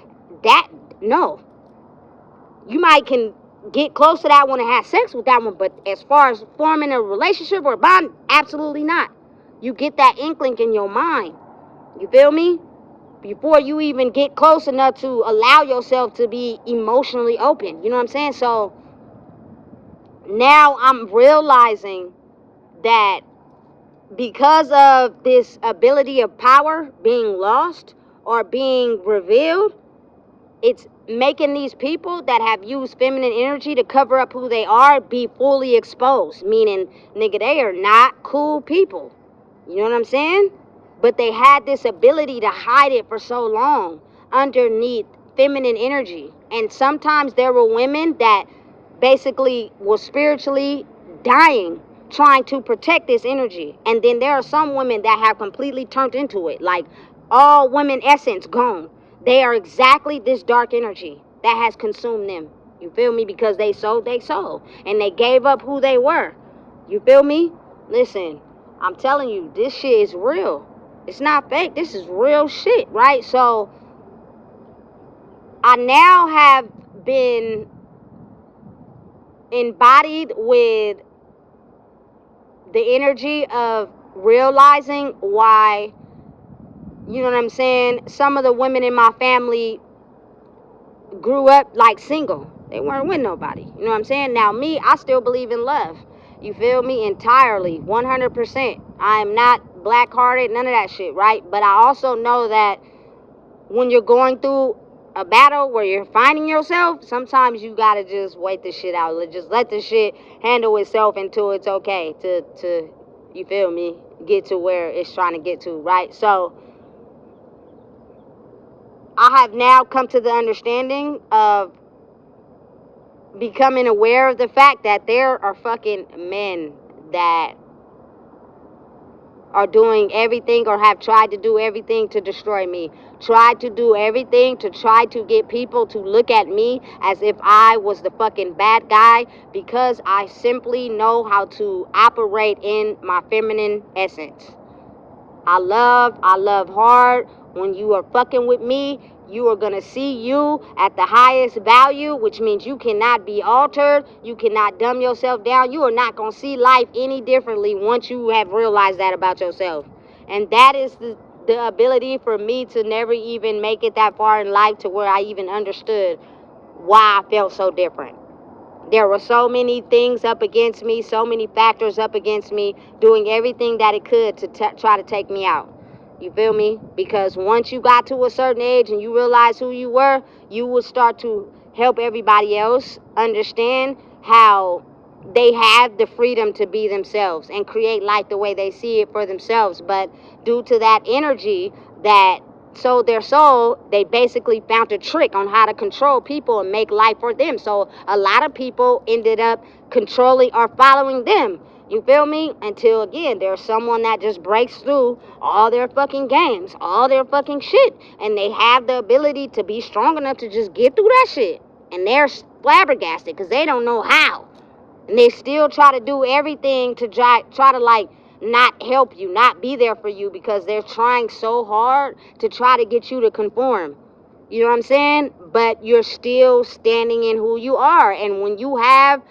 that, no, you might can get close to that one and have sex with that one, but as far as forming a relationship or a bond, absolutely not. You get that inkling in your mind, you feel me, before you even get close enough to allow yourself to be emotionally open. You know what I'm saying? So now I'm realizing that because of this ability of power being lost or being revealed, it's making these people that have used feminine energy to cover up who they are be fully exposed. Meaning, nigga, they are not cool people. You know what I'm saying? But they had this ability to hide it for so long underneath feminine energy. And sometimes there were women that basically were spiritually dying trying to protect this energy. And then there are some women that have completely turned into it. Like, all women essence gone. They are exactly this dark energy that has consumed them. You feel me? Because they sold their soul. And they gave up who they were. You feel me? Listen, I'm telling you, this shit is real. It's not fake. This is real shit, right? So I now have been embodied with the energy of realizing why, you know what I'm saying, some of the women in my family grew up like single. They weren't with nobody. You know what I'm saying? Now me, I still believe in love. You feel me? Entirely, 100%. I am not black-hearted, none of that shit, right? But I also know that when you're going through a battle where you're finding yourself, sometimes you gotta just wait the shit out. Just let the shit handle itself until it's okay to you feel me, get to where it's trying to get to, right? So I have now come to the understanding of becoming aware of the fact that there are fucking men that are doing everything or have tried to do everything to destroy me. Tried to do everything to try to get people to look at me as if I was the fucking bad guy, because I simply know how to operate in my feminine essence. I love hard. When you are fucking with me, you are going to see you at the highest value, which means you cannot be altered. You cannot dumb yourself down. You are not going to see life any differently once you have realized that about yourself. And that is the ability for me to never even make it that far in life to where I even understood why I felt so different. There were so many things up against me, so many factors up against me, doing everything that it could to try to take me out. You feel me? Because once you got to a certain age and you realized who you were, you would start to help everybody else understand how they have the freedom to be themselves and create life the way they see it for themselves. But due to that energy that sold their soul, they basically found a trick on how to control people and make life for them. So a lot of people ended up controlling or following them. You feel me? Until again, there's someone that just breaks through all their fucking games, all their fucking shit, and they have the ability to be strong enough to just get through that shit. And they're flabbergasted because they don't know how. And they still try to do everything to try to like not help you, not be there for you, because they're trying so hard to try to get you to conform. You know what I'm saying? But you're still standing in who you are. And when you have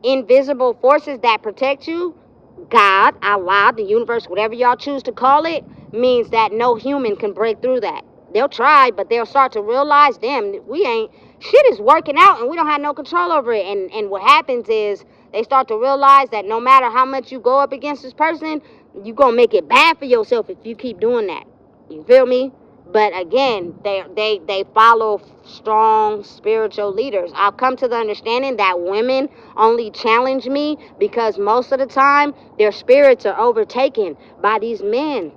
invisible forces that protect you, God, Allah, the universe, whatever y'all choose to call it, means that no human can break through that. They'll try, but they'll start to realize, damn, shit is working out and we don't have no control over it. And what happens is they start to realize that no matter how much you go up against this person, you're going to make it bad for yourself if you keep doing that. You feel me? But again, they follow strong spiritual leaders. I've come to the understanding that women only challenge me because most of the time their spirits are overtaken by these men.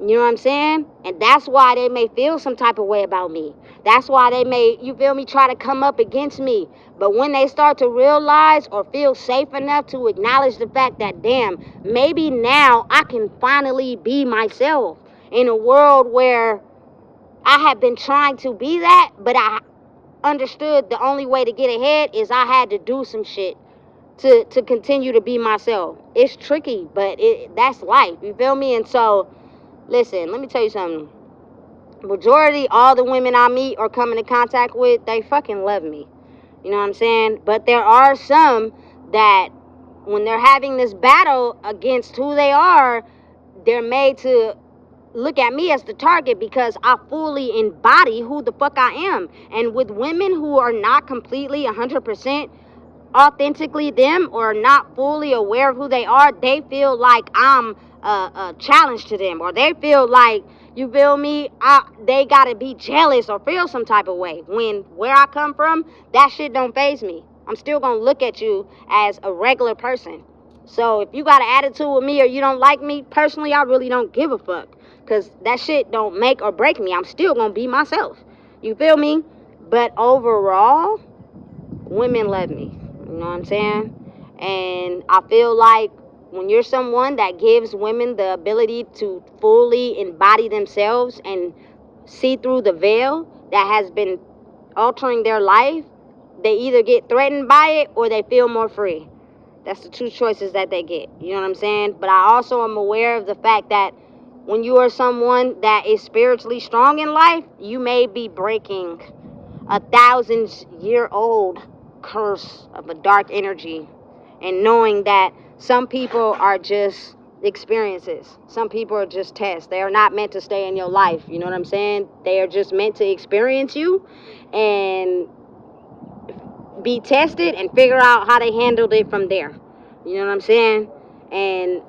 You know what I'm saying? And that's why they may feel some type of way about me. That's why they may, you feel me, try to come up against me. But when they start to realize or feel safe enough to acknowledge the fact that, damn, maybe now I can finally be myself in a world where I have been trying to be that, but I understood the only way to get ahead is I had to do some shit to continue to be myself. It's tricky, but that's life. You feel me? And so, listen, let me tell you something. Majority, all the women I meet or come into contact with, they fucking love me. You know what I'm saying? But there are some that when they're having this battle against who they are, they're made to look at me as the target because I fully embody who the fuck I am. And with women who are not completely 100% authentically them or not fully aware of who they are, they feel like I'm a challenge to them, or they feel like, you feel me, they gotta be jealous or feel some type of way. When where I come from, that shit don't faze me. I'm still gonna look at you as a regular person. So if you got an attitude with me or you don't like me, personally, I really don't give a fuck. Because that shit don't make or break me. I'm still going to be myself. You feel me? But overall, women love me. You know what I'm saying? And I feel like when you're someone that gives women the ability to fully embody themselves and see through the veil that has been altering their life, they either get threatened by it or they feel more free. That's the two choices that they get. You know what I'm saying? But I also am aware of the fact that when you are someone that is spiritually strong in life, you may be breaking 1,000-year-old curse of a dark energy, and knowing that some people are just experiences. Some people are just tests. They are not meant to stay in your life. You know what I'm saying? They are just meant to experience you and be tested and figure out how they handled it from there. You know what I'm saying? And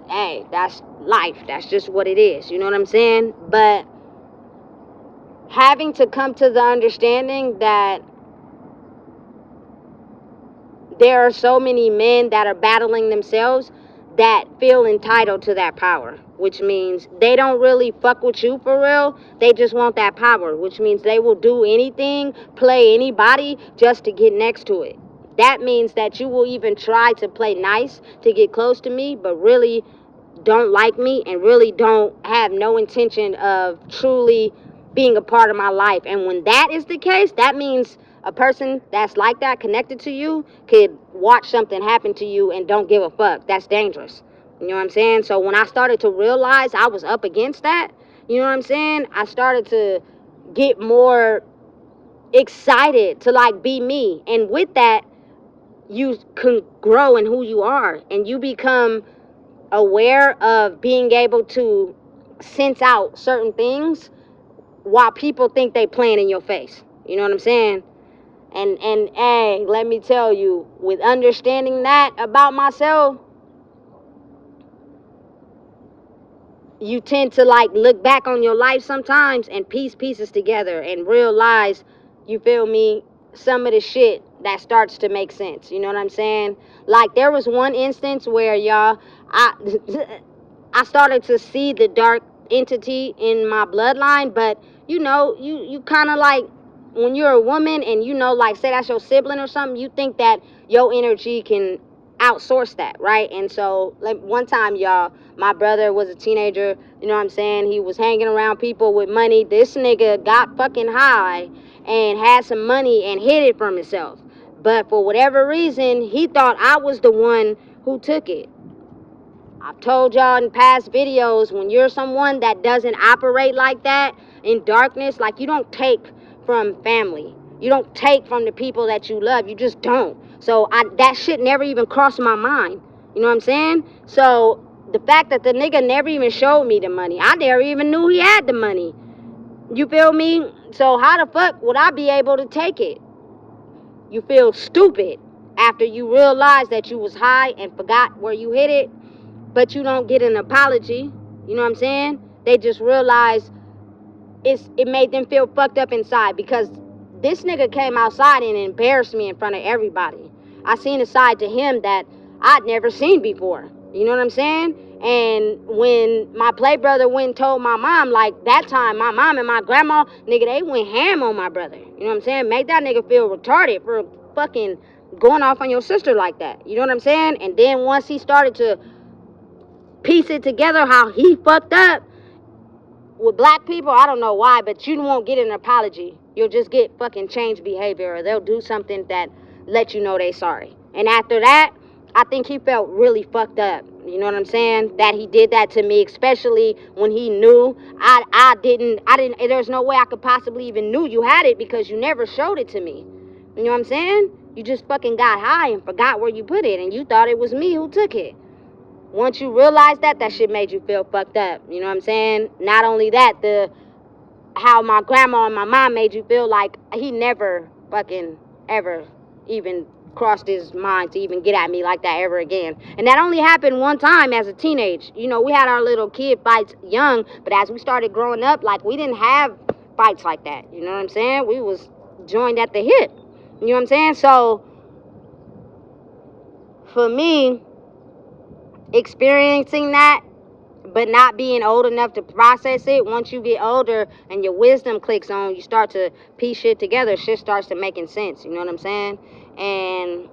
hey, that's life. That's just what it is. You know what I'm saying? But having to come to the understanding that there are so many men that are battling themselves that feel entitled to that power, which means they don't really fuck with you for real. They just want that power, which means they will do anything, play anybody just to get next to it. That means that you will even try to play nice to get close to me, but really don't like me and really don't have no intention of truly being a part of my life. And when that is the case, that means a person that's like that, connected to you, could watch something happen to you and don't give a fuck. That's dangerous. You know what I'm saying? So when I started to realize I was up against that, you know what I'm saying, I started to get more excited to like be me. And with that, you can grow in who you are, and you become aware of being able to sense out certain things while people think they playing in your face. You know what I'm saying? And hey, let me tell you, with understanding that about myself, you tend to like look back on your life sometimes and piece pieces together and realize, you feel me, some of the shit that starts to make sense. You know what I'm saying? Like there was one instance where y'all, I I started to see the dark entity in my bloodline, but you know, you kind of like, when you're a woman and you know, like say that's your sibling or something, you think that your energy can outsource that, right? And so like one time, y'all, my brother was a teenager, you know what I'm saying? He was hanging around people with money. This nigga got fucking high and had some money and hid it from himself. But for whatever reason, he thought I was the one who took it. I've told y'all in past videos, when you're someone that doesn't operate like that in darkness, like you don't take from family. You don't take from the people that you love. You just don't. So that shit never even crossed my mind. You know what I'm saying? So the fact that the nigga never even showed me the money, I never even knew he had the money. You feel me? So how the fuck would I be able to take it? You feel stupid after you realize that you was high and forgot where you hid it, but you don't get an apology. You know what I'm saying? They just realize it made them feel fucked up inside, because this nigga came outside and embarrassed me in front of everybody. I seen a side to him that I'd never seen before. You know what I'm saying? And when my play brother went and told my mom, like that time, my mom and my grandma, nigga, they went ham on my brother. You know what I'm saying? Make that nigga feel retarded for fucking going off on your sister like that. You know what I'm saying? And then once he started to piece it together how he fucked up with black people, I don't know why, but you won't get an apology. You'll just get fucking changed behavior, or they'll do something that let you know they sorry. And after that, I think he felt really fucked up. You know what I'm saying? That he did that to me, especially when he knew I didn't, there's no way I could possibly even knew you had it, because you never showed it to me. You know what I'm saying? You just fucking got high and forgot where you put it, and you thought it was me who took it. Once you realize that shit made you feel fucked up. You know what I'm saying? Not only that, how my grandma and my mom made you feel like he never fucking ever even crossed his mind to even get at me like that ever again. And that only happened one time as a teenage. You know, we had our little kid fights young, but as we started growing up, like we didn't have fights like that. You know what I'm saying? We was joined at the hip. You know what I'm saying? So for me, experiencing that but not being old enough to process it, once you get older and your wisdom clicks on, you start to piece shit together, shit starts to making sense. You know what I'm saying? And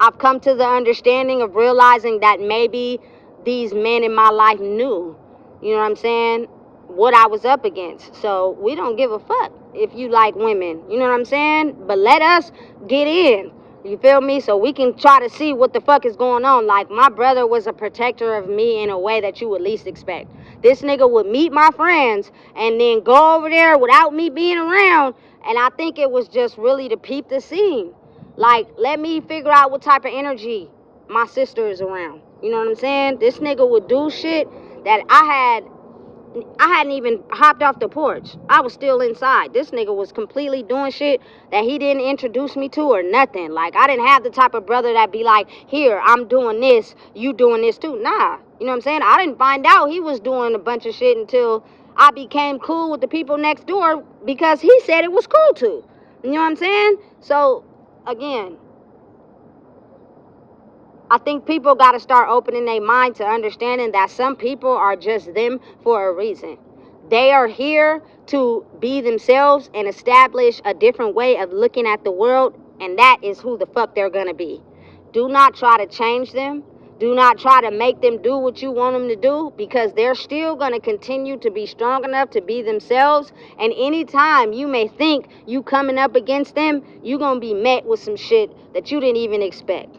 I've come to the understanding of realizing that maybe these men in my life knew, you know what I'm saying, what I was up against. So we don't give a fuck if you like women, you know what I'm saying? But let us get in. You feel me? So we can try to see what the fuck is going on. Like, my brother was a protector of me in a way that you would least expect. This nigga would meet my friends and then go over there without me being around. And I think it was just really to peep the scene. Like, let me figure out what type of energy my sister is around. You know what I'm saying? This nigga would do shit that I hadn't even hopped off the porch. I was still inside. This nigga was completely doing shit that he didn't introduce me to or nothing. Like, I didn't have the type of brother that be like, here, I'm doing this, you doing this too. Nah. You know what I'm saying? I didn't find out he was doing a bunch of shit until I became cool with the people next door, because he said it was cool too. You know what I'm saying? So, again, I think people got to start opening their mind to understanding that some people are just them for a reason. They are here to be themselves and establish a different way of looking at the world, and that is who the fuck they're going to be. Do not try to change them. Do not try to make them do what you want them to do, because they're still going to continue to be strong enough to be themselves. And anytime you may think you coming up against them, you're going to be met with some shit that you didn't even expect.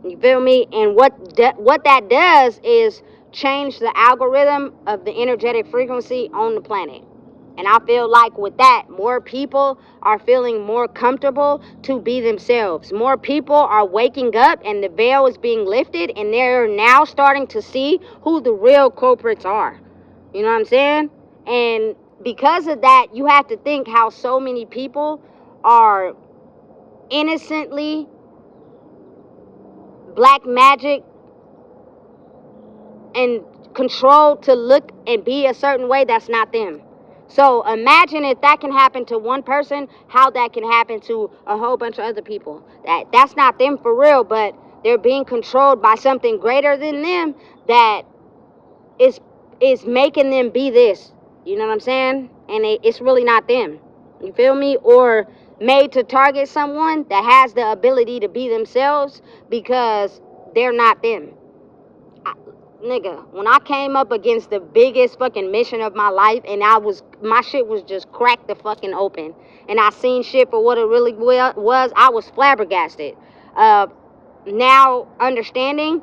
You feel me? And what that does is change the algorithm of the energetic frequency on the planet. And I feel like with that, more people are feeling more comfortable to be themselves. More people are waking up and the veil is being lifted, and they're now starting to see who the real culprits are. You know what I'm saying? And because of that, you have to think how so many people are innocently black magic and controlled to look and be a certain way that's not them. So imagine if that can happen to one person, how that can happen to a whole bunch of other people. That's not them for real, but they're being controlled by something greater than them that is making them be this. You know what I'm saying? And it's really not them. You feel me? Or made to target someone that has the ability to be themselves because they're not them. Nigga, when I came up against the biggest fucking mission of my life, and my shit was just cracked the fucking open, and I seen shit for what it really was, I was flabbergasted. Now understanding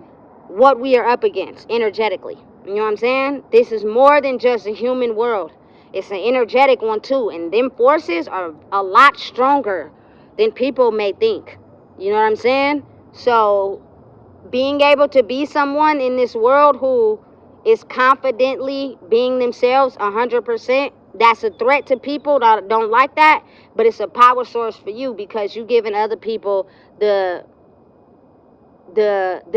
what we are up against energetically. You know what I'm saying? This is more than just a human world. It's an energetic one too, and them forces are a lot stronger than people may think. You know what I'm saying? So being able to be someone in this world who is confidently being themselves 100%, that's a threat to people that don't like that, but it's a power source for you because you're giving other people the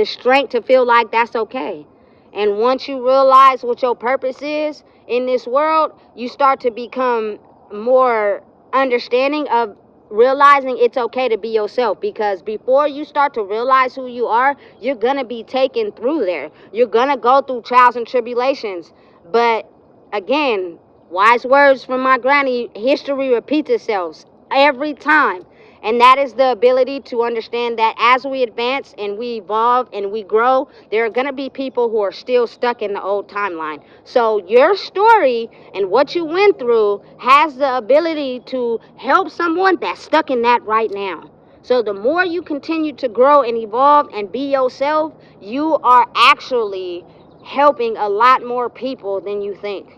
strength to feel like that's okay. And once you realize what your purpose is in this world, you start to become more understanding of realizing it's okay to be yourself, because before you start to realize who you are, you're gonna be taken through there. You're gonna go through trials and tribulations. But again, wise words from my granny, history repeats itself every time. And that is the ability to understand that as we advance and we evolve and we grow, there are going to be people who are still stuck in the old timeline. So your story and what you went through has the ability to help someone that's stuck in that right now. So the more you continue to grow and evolve and be yourself, you are actually helping a lot more people than you think.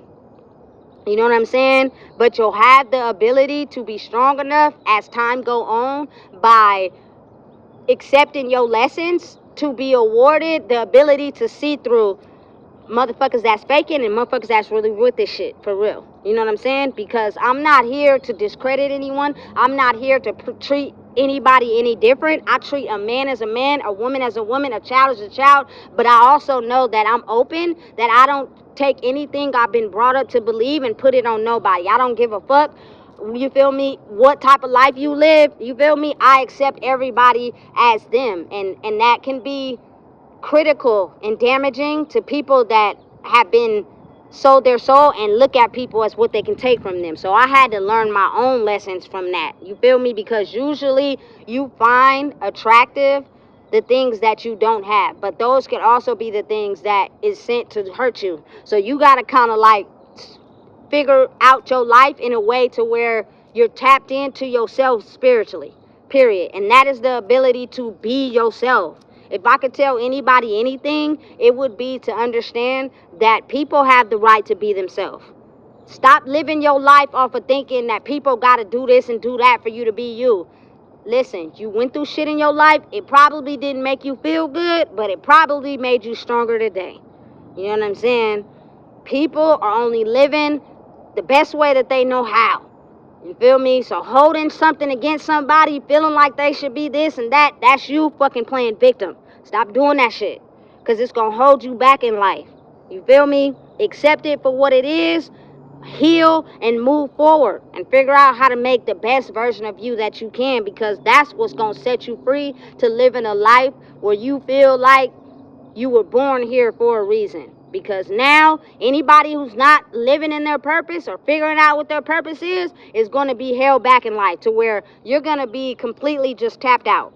You know what I'm saying? But you'll have the ability to be strong enough as time go on by accepting your lessons to be awarded the ability to see through motherfuckers that's faking and motherfuckers that's really with this shit for real. You know what I'm saying? Because I'm not here to discredit anyone. I'm not here to treat anybody any different. I treat a man as a man, a woman as a woman, a child as a child. But I also know that I'm open, that I don't take anything I've been brought up to believe and put it on nobody. I don't give a fuck. You feel me? What type of life you live? You feel me? I accept everybody as them, and that can be critical and damaging to people that have been sold their soul and look at people as what they can take from them. So I had to learn my own lessons from that. You feel me? Because usually you find attractive the things that you don't have, but those can also be the things that is sent to hurt you. So you got to kind of like figure out your life in a way to where you're tapped into yourself spiritually, period. And that is the ability to be yourself. If I could tell anybody anything, it would be to understand that people have the right to be themselves. Stop living your life off of thinking that people got to do this and do that for you to be you. Listen, you went through shit in your life. It probably didn't make you feel good, but it probably made you stronger today. You know what I'm saying? People are only living the best way that they know how. You feel me? So holding something against somebody, feeling like they should be this and that, that's you fucking playing victim. Stop doing that shit. Because it's going to hold you back in life. You feel me? Accept it for what it is. Heal and move forward. And figure out how to make the best version of you that you can. Because that's what's going to set you free to live in a life where you feel like you were born here for a reason. Because now, anybody who's not living in their purpose or figuring out what their purpose is going to be held back in life to where you're going to be completely just tapped out.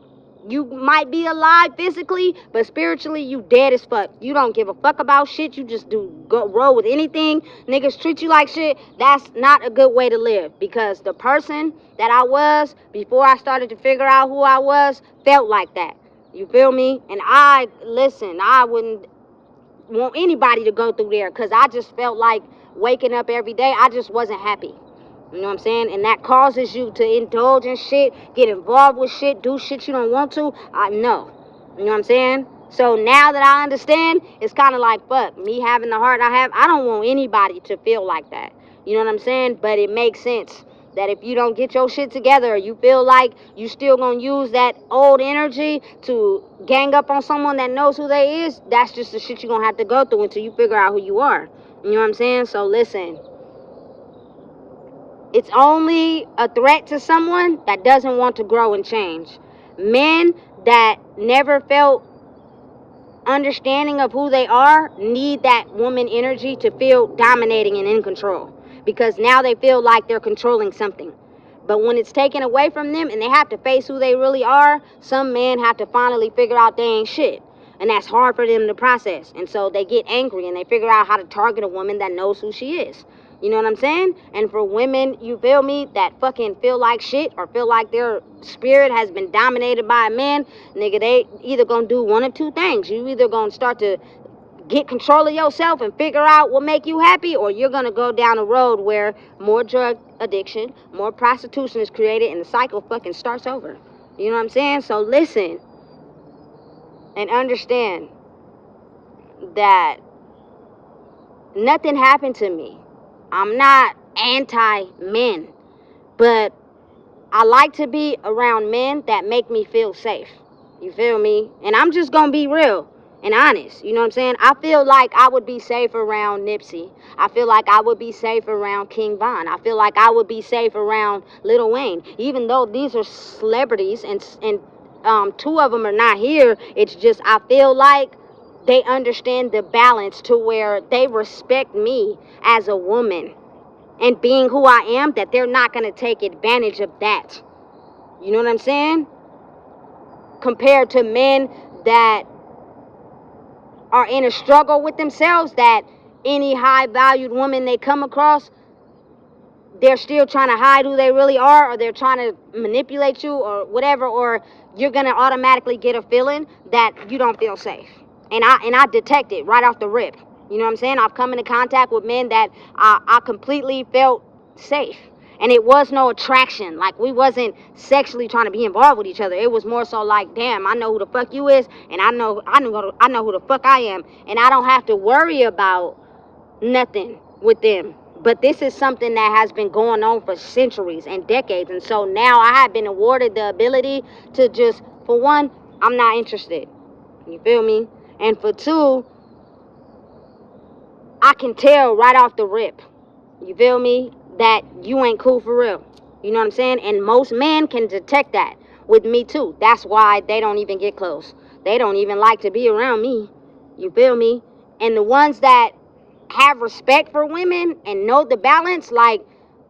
You might be alive physically, but spiritually, you dead as fuck. You don't give a fuck about shit. You just roll with anything. Niggas treat you like shit. That's not a good way to live. Because the person that I was before I started to figure out who I was felt like that. You feel me? And I wouldn't want anybody to go through there, because I just felt like waking up every day, I just wasn't happy. You know what I'm saying? And that causes you to indulge in shit, get involved with shit, do shit you don't want to. I know. You know what I'm saying? So now that I understand, it's kind of like, fuck, me having the heart I have, I don't want anybody to feel like that. You know what I'm saying? But it makes sense that if you don't get your shit together, or you feel like you still gonna use that old energy to gang up on someone that knows who they is, that's just the shit you're gonna have to go through until you figure out who you are. You know what I'm saying? So listen, it's only a threat to someone that doesn't want to grow and change. Men that never felt understanding of who they are need that woman energy to feel dominating and in control, because now they feel like they're controlling something. But when it's taken away from them and they have to face who they really are, some men have to finally figure out they ain't shit. And that's hard for them to process. And so they get angry and they figure out how to target a woman that knows who she is. You know what I'm saying? And for women, you feel me, that fucking feel like shit or feel like their spirit has been dominated by a man, nigga, they either gonna do one of two things. You either gonna start to get control of yourself and figure out what make you happy, or you're gonna go down a road where more drug addiction, more prostitution is created, and the cycle fucking starts over. You know what I'm saying? So listen and understand that nothing happened to me. I'm not anti-men, but I like to be around men that make me feel safe. You feel me? And I'm just gonna be real and honest. You know what I'm saying? I feel like I would be safe around Nipsey. I feel like I would be safe around King Von. I feel like I would be safe around Lil Wayne. Even though these are celebrities and two of them are not here, it's just I feel like they understand the balance to where they respect me as a woman and being who I am, that they're not going to take advantage of that. You know what I'm saying? Compared to men that are in a struggle with themselves, that any high valued woman they come across, they're still trying to hide who they really are, or they're trying to manipulate you or whatever, or you're going to automatically get a feeling that you don't feel safe. And I detect it right off the rip. You know what I'm saying? I've come into contact with men that I completely felt safe. And it was no attraction. Like, we wasn't sexually trying to be involved with each other. It was more so like, damn, I know who the fuck you is, and I know who the fuck I am, and I don't have to worry about nothing with them. But this is something that has been going on for centuries and decades. And so now I have been awarded the ability to just, for one, I'm not interested. You feel me? And for two, I can tell right off the rip, you feel me, that you ain't cool for real. You know what I'm saying? And most men can detect that with me too. That's why they don't even get close. They don't even like to be around me. You feel me? And the ones that have respect for women and know the balance, like,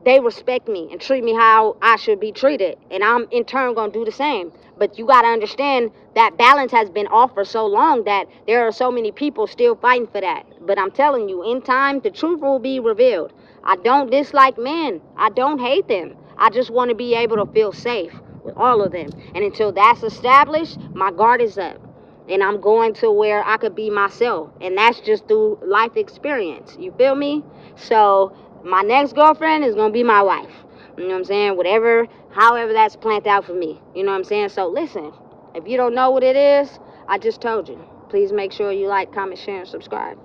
they respect me and treat me how I should be treated, and I'm in turn gonna do the same. But you gotta understand that balance has been off for so long that there are so many people still fighting for that. But I'm telling you, in time the truth will be revealed. I don't dislike men, I don't hate them, I just want to be able to feel safe with all of them. And until that's established, my guard is up. And I'm going to where I could be myself. And that's just through life experience. You feel me? So my next girlfriend is going to be my wife. You know what I'm saying? Whatever, however that's planned out for me. You know what I'm saying? So listen, if you don't know what it is, I just told you. Please make sure you like, comment, share, and subscribe.